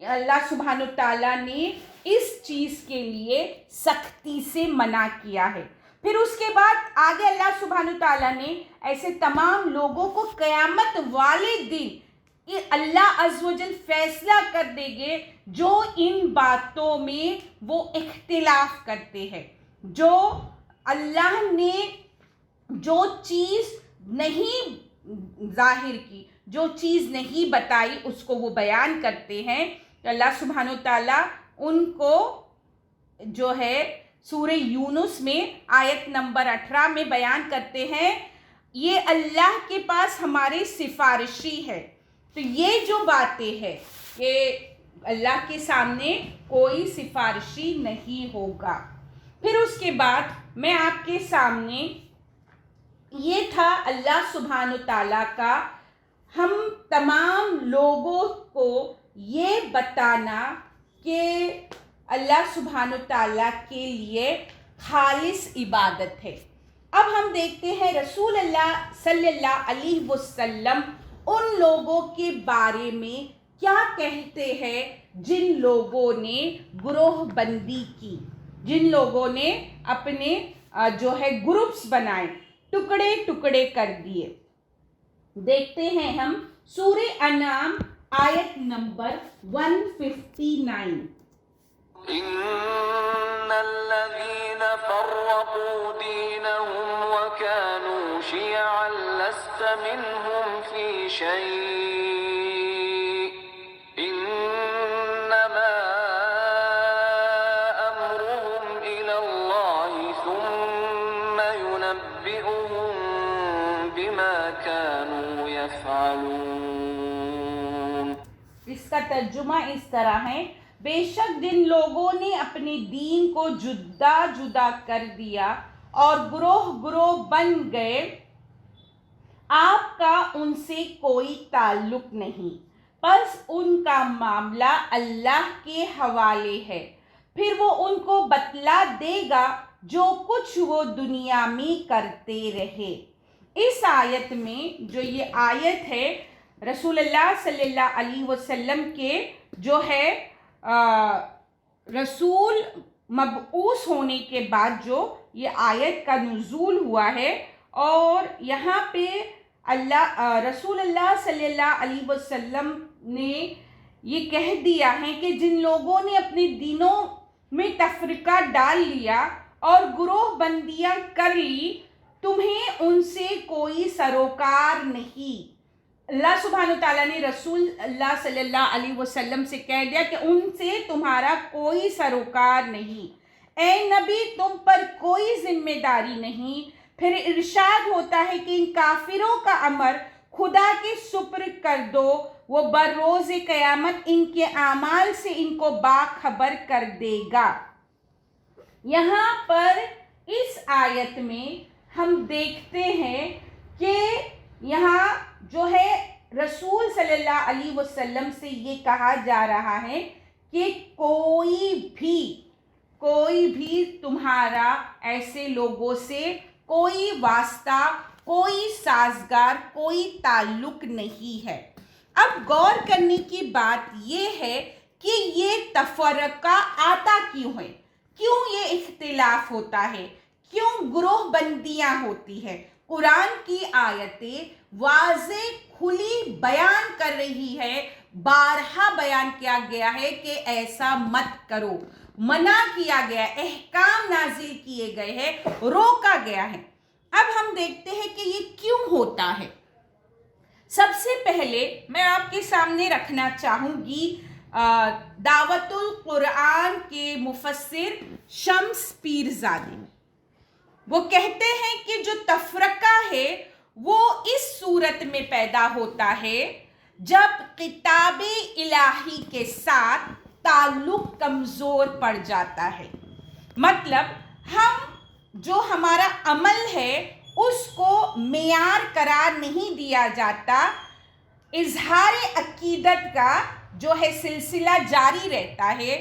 اللہ سبحانہ تعالیٰ نے اس چیز کے لیے سختی سے منع کیا ہے۔ پھر اس کے بعد آگے اللہ سبحانہ تعالیٰ نے ایسے تمام لوگوں کو قیامت والے دن اللہ عز و جل فیصلہ کر دیں گے جو ان باتوں میں وہ اختلاف کرتے ہیں، جو اللہ نے جو چیز نہیں ظاہر کی، جو چیز نہیں بتائی، اس کو وہ بیان کرتے ہیں۔ تو اللہ سبحانہ تعالیٰ ان کو جو ہے سورہ یونس میں آیت نمبر 18 میں بیان کرتے ہیں، یہ اللہ کے پاس ہمارے سفارشی ہے۔ تو یہ جو باتیں ہیں کہ اللہ کے سامنے کوئی سفارشی نہیں ہوگا۔ پھر اس کے بعد میں آپ کے سامنے یہ تھا اللہ سبحانہ تعالیٰ کا ہم تمام لوگوں کو یہ بتانا کہ اللہ سبحانہ تعالیٰ کے لیے خالص عبادت ہے۔ اب ہم دیکھتے ہیں رسول اللہ صلی اللہ علیہ وسلم ان لوگوں کے بارے میں کیا کہتے ہیں جن لوگوں نے گروہ بندی کی، جن لوگوں نے اپنے جو ہے گروپس بنائے، ٹکڑے ٹکڑے کر دیے۔ دیکھتے ہیں ہم سورہ انعام آیت نمبر 159۔ إن الذين فرقوا دينهم وكانوا شيعا لست منهم في شيء إنما کا ترجمہ اس طرح ہے، بے شک جن لوگوں نے اپنے دین کو جدا جدا کر دیا اور گروہ گروہ بن گئے، آپ کا ان سے کوئی تعلق نہیں، بس ان کا معاملہ اللہ کے حوالے ہے، پھر وہ ان کو بتلا دے گا جو کچھ وہ دنیا میں کرتے رہے۔ اس آیت میں جو یہ آیت ہے رسول اللہ صلی اللہ علیہ وسلم کے جو ہے رسول مبعوث ہونے کے بعد جو یہ آیت کا نزول ہوا ہے، اور یہاں پہ رسول اللہ صلی اللہ علیہ وسلم نے یہ کہہ دیا ہے کہ جن لوگوں نے اپنے دینوں میں تفرقہ ڈال لیا اور گروہ بندیاں کر لی، تمہیں ان سے کوئی سروکار نہیں۔ اللہ سبحانہ وتعالیٰ نے رسول اللہ صلی اللہ علیہ وسلم سے کہہ دیا کہ ان سے تمہارا کوئی سروکار نہیں، اے نبی تم پر کوئی ذمہ داری نہیں۔ پھر ارشاد ہوتا ہے کہ ان کافروں کا امر خدا کے سپرد کر دو، وہ بروز قیامت ان کے اعمال سے ان کو باخبر کر دے گا۔ یہاں پر اس آیت میں ہم دیکھتے ہیں کہ یہاں جو ہے رسول صلی اللہ علیہ وسلم سے یہ کہا جا رہا ہے کہ کوئی بھی تمہارا ایسے لوگوں سے کوئی واسطہ، کوئی سازگار، کوئی تعلق نہیں ہے۔ اب غور کرنے کی بات یہ ہے کہ یہ تفرقہ آتا کیوں ہے، کیوں یہ اختلاف ہوتا ہے، کیوں گروہ بندیاں ہوتی ہے۔ قرآن کی آیتیں واضح کھلی بیان کر رہی ہے، بارہا بیان کیا گیا ہے کہ ایسا مت کرو، منع کیا گیا، احکام نازل کیے گئے ہیں، روکا گیا ہے۔ اب ہم دیکھتے ہیں کہ یہ کیوں ہوتا ہے۔ سب سے پہلے میں آپ کے سامنے رکھنا چاہوں گی دعوت القرآن کے مفسر شمس پیرزادہ۔ وہ کہتے ہیں کہ جو تفرقہ ہے وہ اس صورت میں پیدا ہوتا ہے جب کتاب الہی کے ساتھ تعلق کمزور پڑ جاتا ہے۔ مطلب جو ہمارا عمل ہے اس کو معیار قرار نہیں دیا جاتا، اظہار عقیدت کا جو ہے سلسلہ جاری رہتا ہے۔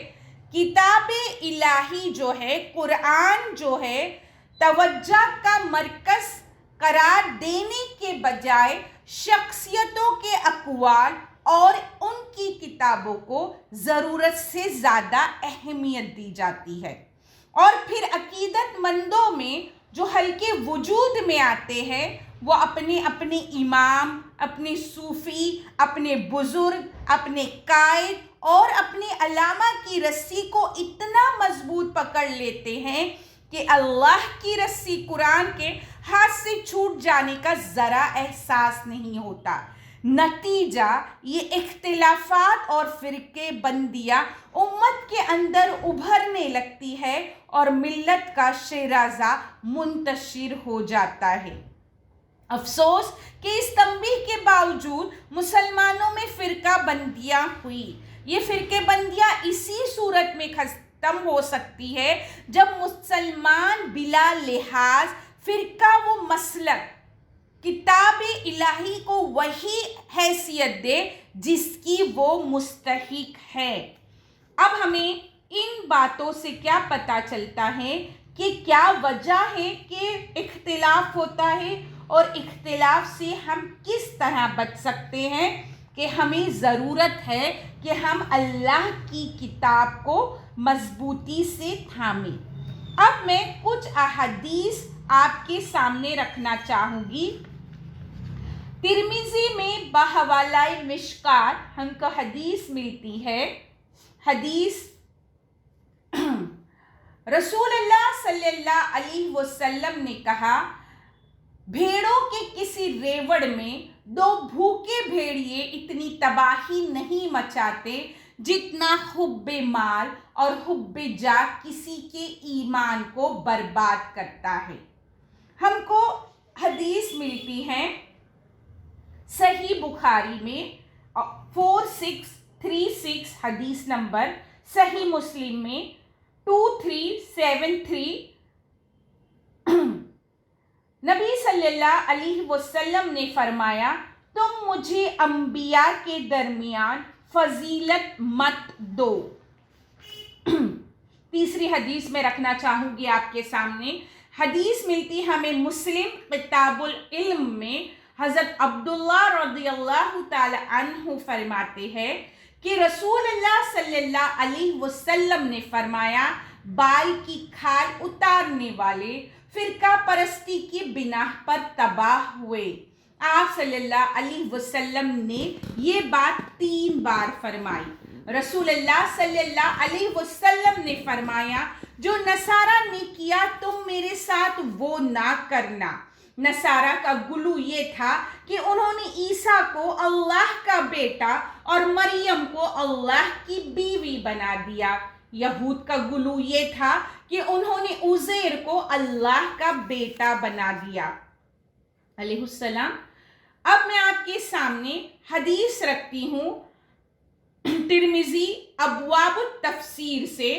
کتاب الہی جو ہے، قرآن جو ہے، توجہ کا مرکز قرار دینے کے بجائے شخصیتوں کے اقوال اور ان کی کتابوں کو ضرورت سے زیادہ اہمیت دی جاتی ہے، اور پھر عقیدت مندوں میں جو حلقے وجود میں آتے ہیں وہ اپنے امام، اپنے صوفی، اپنے بزرگ، اپنے قائد اور اپنے علامہ کی رسی کو اتنا مضبوط پکڑ لیتے ہیں کہ اللہ کی رسی قرآن کے ہاتھ سے چھوٹ جانے کا ذرا احساس نہیں ہوتا۔ نتیجہ یہ اختلافات اور فرقے بندیاں امت کے اندر ابھرنے لگتی ہے اور ملت کا شیرازہ منتشر ہو جاتا ہے۔ افسوس کہ اس تنبیہ کے باوجود مسلمانوں میں فرقہ بندیاں ہوئی۔ یہ فرقے بندیاں اسی صورت میں ختم ہو سکتی ہے جب مسلمان بلا لحاظ فرقہ و مسلک کتاب الہی کو وہی حیثیت دے جس کی وہ مستحق ہے۔ اب ہمیں ان باتوں سے کیا پتہ چلتا ہے کہ کیا وجہ ہے کہ اختلاف ہوتا ہے اور اختلاف سے ہم کس طرح بچ سکتے ہیں، کہ ہمیں ضرورت ہے کہ ہم اللہ کی کتاب کو مضبوطی سے تھامیں۔ اب میں کچھ احادیث آپ کے سامنے رکھنا چاہوں گی۔ ترمذی میں بحوالہ مشکات ہم کو حدیث ملتی ہے۔ حدیث رسول اللہ صلی اللہ علیہ وسلم نے کہا، بھیڑوں کے کسی ریوڑ میں دو بھوکے بھیڑیے اتنی تباہی نہیں مچاتے جتنا حب مال اور حب جاہ کسی کے ایمان کو برباد کرتا ہے۔ ہم کو حدیث ملتی ہے صحیح بخاری میں 4636 2336 حدیث نمبر صحیح مسلم میں 2373 نبی صلی اللہ علیہ وسلم نے فرمایا تم مجھے انبیاء کے درمیان فضیلت مت دو۔ تیسری حدیث میں رکھنا چاہوں گی آپ کے سامنے، حدیث ملتی ہمیں مسلم کتاب العلم میں، حضرت عبداللہ رضی اللہ تعالی عنہ فرماتے ہیں کہ رسول اللہ صلی اللہ علیہ وسلم نے فرمایا بال کی کھال اتارنے والے فرقہ پرستی کی بنا پر تباہ ہوئے۔ آپ صلی اللہ علیہ وسلم نے یہ بات 3 بار فرمائی۔ رسول اللہ صلی اللہ علیہ وسلم نے فرمایا جو نصارہ نے کیا تم میرے ساتھ وہ نہ کرنا۔ نصارہ کا گلو یہ تھا کہ انہوں نے عیسیٰ کو اللہ کا بیٹا اور مریم کو اللہ کی بیوی بنا دیا۔ یہود کا گلو یہ تھا کہ انہوں نے عزیر کو اللہ کا بیٹا بنا دیا علیہ السلام۔ اب میں آپ کے سامنے حدیث رکھتی ہوں ترمذی ابواب التفسیر سے۔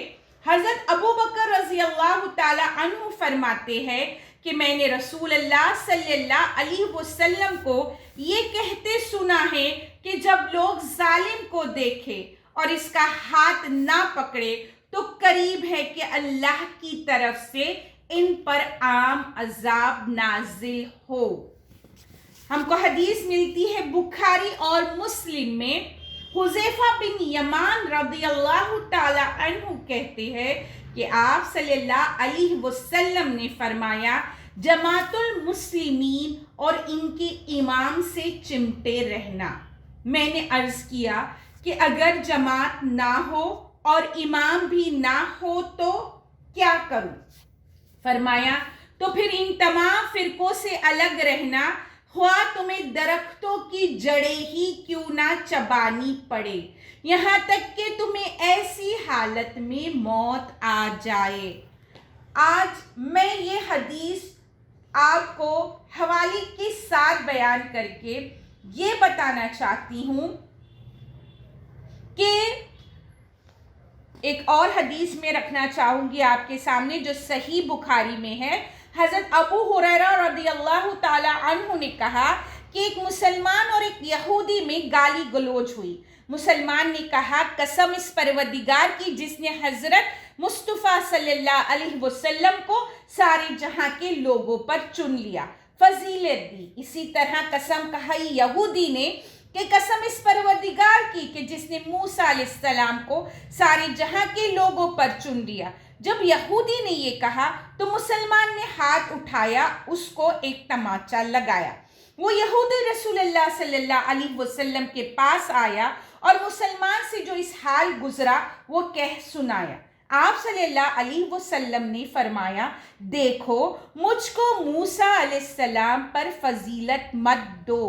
حضرت ابو بکر رضی اللہ تعالی عنہ فرماتے ہیں کہ میں نے رسول اللہ صلی اللہ علیہ وسلم کو یہ کہتے سنا ہے کہ جب لوگ ظالم کو دیکھے اور اس کا ہاتھ نہ پکڑے تو قریب ہے کہ اللہ کی طرف سے ان پر عام عذاب نازل ہو۔ ہم کو حدیث ملتی ہے بخاری اور مسلم میں، حذیفہ بن یمان رضی اللہ تعالی عنہ کہتے ہیں کہ آپ صلی اللہ علیہ وسلم نے فرمایا جماعت المسلمین اور ان کے امام سے چمٹے رہنا۔ میں نے عرض کیا کہ اگر جماعت نہ ہو اور امام بھی نہ ہو تو کیا کروں؟ فرمایا تو پھر ان تمام فرقوں سے الگ رہنا، خواہ تمہیں درختوں کی جڑیں ہی کیوں نہ چبانی پڑے، یہاں تک کہ تمہیں ایسی حالت میں موت آ جائے۔ آج میں یہ حدیث آپ کو حوالے کے ساتھ بیان کر کے یہ بتانا چاہتی ہوں کہ ایک اور حدیث میں رکھنا چاہوں گی آپ کے سامنے جو صحیح بخاری میں ہے۔ حضرت ابو ہریرہ رضی اللہ تعالی عنہ نے کہا کہ ایک مسلمان اور ایک یہودی میں گالی گلوچ ہوئی۔ مسلمان نے کہا قسم اس پروردگار کی جس نے حضرت مصطفیٰ صلی اللہ علیہ وسلم کو سارے جہاں کے لوگوں پر چن لیا، فضیلت دی۔ اسی طرح قسم کھائی یہودی نے کہ قسم اس پروردگار کی کہ جس نے موسیٰ علیہ السلام کو سارے جہاں کے لوگوں پر چن لیا۔ جب یہودی نے یہ کہا تو مسلمان نے ہاتھ اٹھایا، اس کو ایک تماچا لگایا۔ وہ یہودی رسول اللہ صلی اللہ علیہ وسلم کے پاس آیا اور مسلمان سے جو اس حال گزرا وہ کہہ سنایا۔ آپ صلی اللہ علیہ وسلم نے فرمایا دیکھو مجھ کو موسیٰ علیہ السلام پر فضیلت مت دو،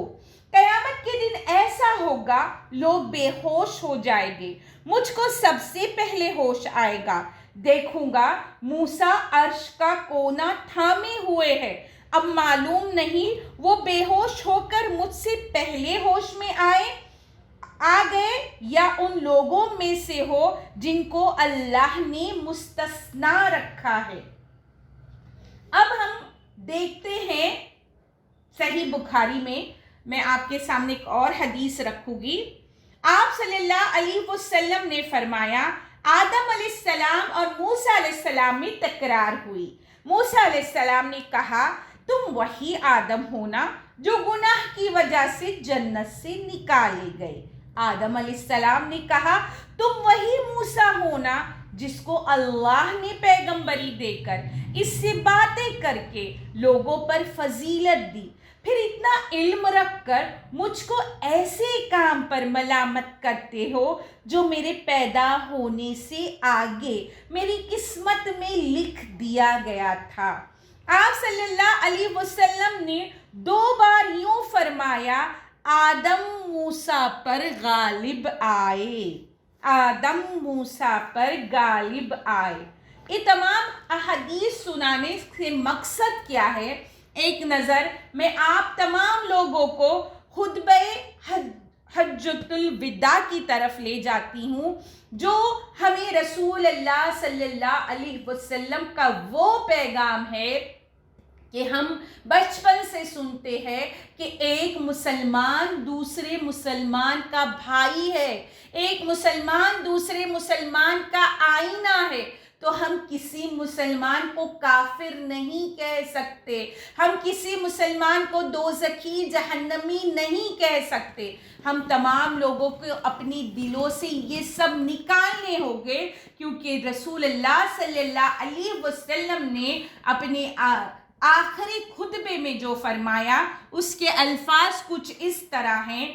قیامت کے دن ایسا ہوگا لوگ بے ہوش ہو جائیں گے، مجھ کو سب سے پہلے ہوش آئے گا، دیکھوں گا موسیٰ عرش کا کونا تھامے ہوئے ہے، اب معلوم نہیں وہ بے ہوش ہو کر مجھ سے پہلے ہوش میں آ گئے یا ان لوگوں میں سے ہو جن کو اللہ نے مستثنا رکھا ہے۔ اب ہم دیکھتے ہیں صحیح بخاری میں آپ کے سامنے ایک اور حدیث رکھوں گی۔ آپ صلی اللہ علیہ وسلم نے فرمایا آدم علیہ السلام اور موسیٰ علیہ السلام میں تکرار ہوئی۔ موسیٰ علیہ السلام نے کہا تم وہی آدم ہونا جو گناہ کی وجہ سے جنت سے نکالے گئے۔ آدم علیہ السلام نے کہا تم وہی موسیٰ ہونا جس کو اللہ نے پیغمبری دے کر اس سے باتیں کر کے لوگوں پر فضیلت دی، پھر اتنا علم رکھ کر مجھ کو ایسے کام پر ملامت کرتے ہو جو میرے پیدا ہونے سے آگے میری قسمت میں لکھ دیا گیا تھا۔ آپ صلی اللہ علیہ وسلم نے 2 بار یوں فرمایا آدم موسیٰ پر غالب آئے، آدم موسیٰ پر غالب آئے۔ یہ تمام احادیث سنانے سے مقصد کیا ہے؟ ایک نظر میں آپ تمام لوگوں کو خطبہ حجۃ الوداع کی طرف لے جاتی ہوں، جو ہمیں رسول اللہ صلی اللہ علیہ وسلم کا وہ پیغام ہے کہ ہم بچپن سے سنتے ہیں کہ ایک مسلمان دوسرے مسلمان کا بھائی ہے، ایک مسلمان دوسرے مسلمان کا آئینہ ہے۔ تو ہم کسی مسلمان کو کافر نہیں کہہ سکتے، ہم کسی مسلمان کو دوزخی جہنمی نہیں کہہ سکتے۔ ہم تمام لوگوں کو اپنی دلوں سے یہ سب نکالنے ہوں گے، کیونکہ رسول اللہ صلی اللہ علیہ وسلم نے اپنے آخری خطبے میں جو فرمایا اس کے الفاظ کچھ اس طرح ہیں: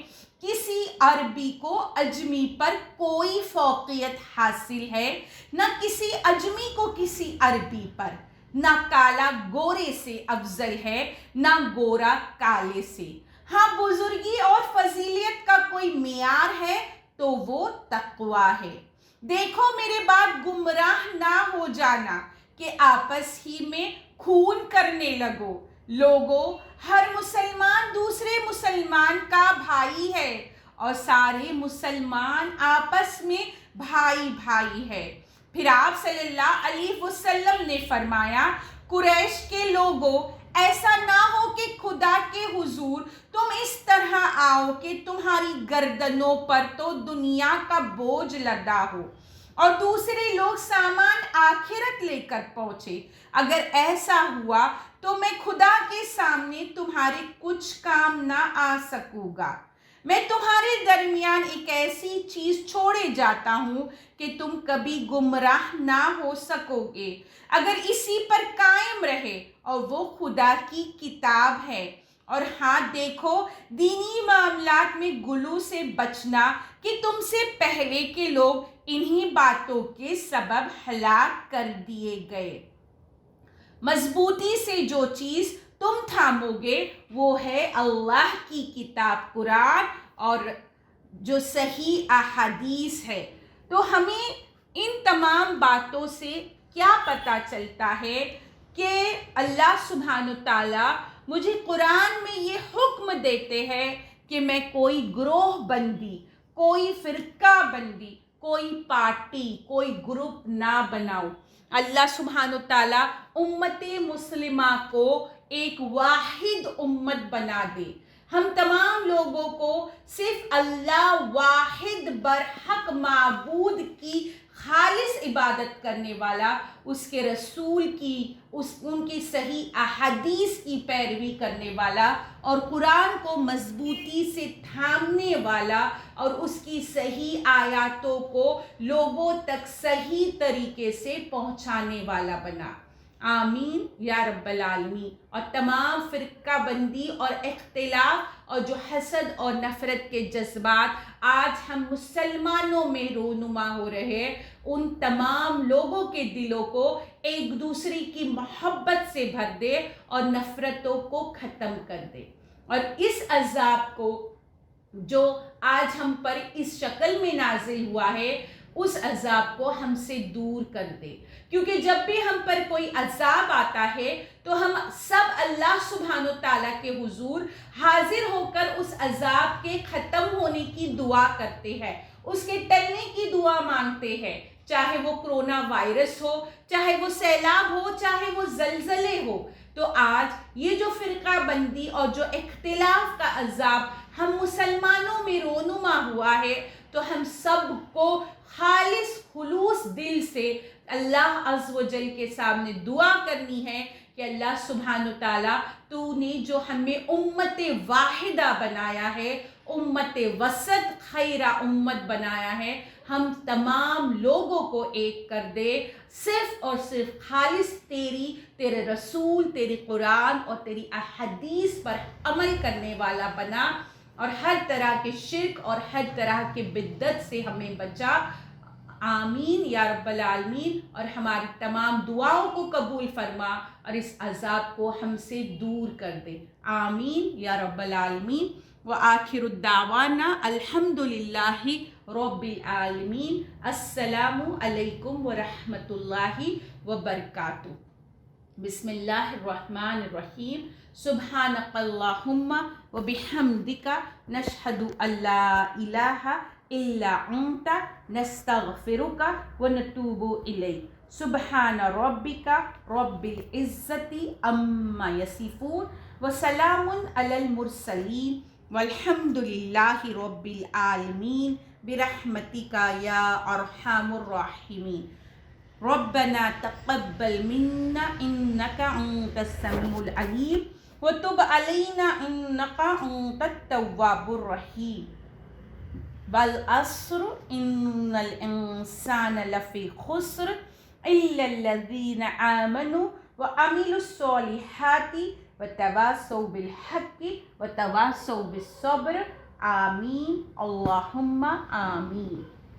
کسی عربی کو اجمی پر کوئی فوقیت حاصل ہے، نہ کسی اجمی کو کسی عربی پر، نہ کالا گورے سے افضل ہے، نہ گورا کالے سے۔ ہاں، بزرگی اور فضیلت کا کوئی معیار ہے تو وہ تقویٰ ہے۔ دیکھو میرے بعد گمراہ نہ ہو جانا کہ آپس ہی میں خون کرنے لگو۔ لوگوں، ہر مسلمان دوسرے مسلمان کا بھائی ہے اور سارے مسلمان آپس میں بھائی بھائی ہے۔ پھر آپ صلی اللہ علیہ وسلم نے فرمایا، قریش کے لوگوں، ایسا نہ ہو کہ خدا کے حضور تم اس طرح آؤ کہ تمہاری گردنوں پر تو دنیا کا بوجھ لدا ہو اور دوسرے لوگ سامان آخرت لے کر پہنچے۔ اگر ایسا ہوا تو میں خدا کے سامنے تمہارے کچھ کام نہ آ سکوں گا۔ میں تمہارے درمیان ایک ایسی چیز چھوڑے جاتا ہوں کہ تم کبھی گمراہ نہ ہو سکو گے اگر اسی پر قائم رہے، اور وہ خدا کی کتاب ہے۔ اور ہاں دیکھو، دینی معاملات میں غلو سے بچنا کہ تم سے پہلے کے لوگ انہی باتوں کے سبب ہلاک کر دیے گئے۔ مضبوطی سے جو چیز تم تھامو گے وہ ہے اللہ کی کتاب قرآن اور جو صحیح احادیث ہے۔ تو ہمیں ان تمام باتوں سے کیا پتہ چلتا ہے کہ اللہ سبحانہ تعالیٰ مجھے قرآن میں یہ حکم دیتے ہیں کہ میں کوئی گروہ بندی، کوئی فرقہ بندی، کوئی پارٹی، کوئی گروپ نہ بناؤں۔ اللہ سبحانہ تعالیٰ امت مسلمہ کو ایک واحد امت بنا دے۔ ہم تمام لوگوں کو صرف اللہ واحد برحق معبود کی خالص عبادت کرنے والا، اس کے رسول کی، ان کی صحیح احادیث کی پیروی کرنے والا اور قرآن کو مضبوطی سے تھامنے والا اور اس کی صحیح آیاتوں کو لوگوں تک صحیح طریقے سے پہنچانے والا بنا۔ آمین یا رب العالمین۔ اور تمام فرقہ بندی اور اختلاف اور جو حسد اور نفرت کے جذبات آج ہم مسلمانوں میں رونما ہو رہے ہیں، ان تمام لوگوں کے دلوں کو ایک دوسرے کی محبت سے بھر دے اور نفرتوں کو ختم کر دے، اور اس عذاب کو جو آج ہم پر اس شکل میں نازل ہوا ہے، اس عذاب کو ہم سے دور کر دے۔ کیونکہ جب بھی ہم پر کوئی عذاب آتا ہے تو ہم سب اللہ سبحانہ تعالیٰ کے حضور حاضر ہو کر اس عذاب کے ختم ہونے کی دعا کرتے ہیں، اس کے ٹلنے کی دعا مانگتے ہیں، چاہے وہ کرونا وائرس ہو، چاہے وہ سیلاب ہو، چاہے وہ زلزلے ہو۔ تو آج یہ جو فرقہ بندی اور جو اختلاف کا عذاب ہم مسلمانوں میں رونما ہوا ہے، تو ہم سب کو خالص خلوص دل سے اللہ عز و جل کے سامنے دعا کرنی ہے کہ اللہ سبحانہ تعالیٰ تو نے جو ہمیں امت واحدہ بنایا ہے، امت وسط خیرہ امت بنایا ہے، ہم تمام لوگوں کو ایک کر دے، صرف اور صرف خالص تیرے رسول، تیری قرآن اور تیری احادیث پر عمل کرنے والا بنا، اور ہر طرح کے شرک اور ہر طرح کے بدعت سے ہمیں بچا۔ آمین یا رب العالمین۔ اور ہماری تمام دعاؤں کو قبول فرما اور اس عذاب کو ہم سے دور کر دے۔ آمین یا رب العالمین۔ وآخر الدعوانا الحمدللہ رب العالمین۔ السلام علیکم ورحمۃ اللہ وبرکاتہ۔ بسم اللہ الرحمن الرحیم سبحانک اللہم و بحمدک نشہد ان لا الہ الا انت نستغفرک و نتوب الیک سبحان ربک رب العزت عما یصفون وسلام علی المرسلین والحمد للہ رب العالمین برحمتک یا ارحم الراحمین ربنا تقبل منا انك انت السميع العليم وتب علينا انك انت التواب الرحيم والعصر ان الانسان لفي خسر الا الذين امنوا وعملوا الصالحات وتواصوا بالحق وتواصوا بالصبر آمین اللہم آمین.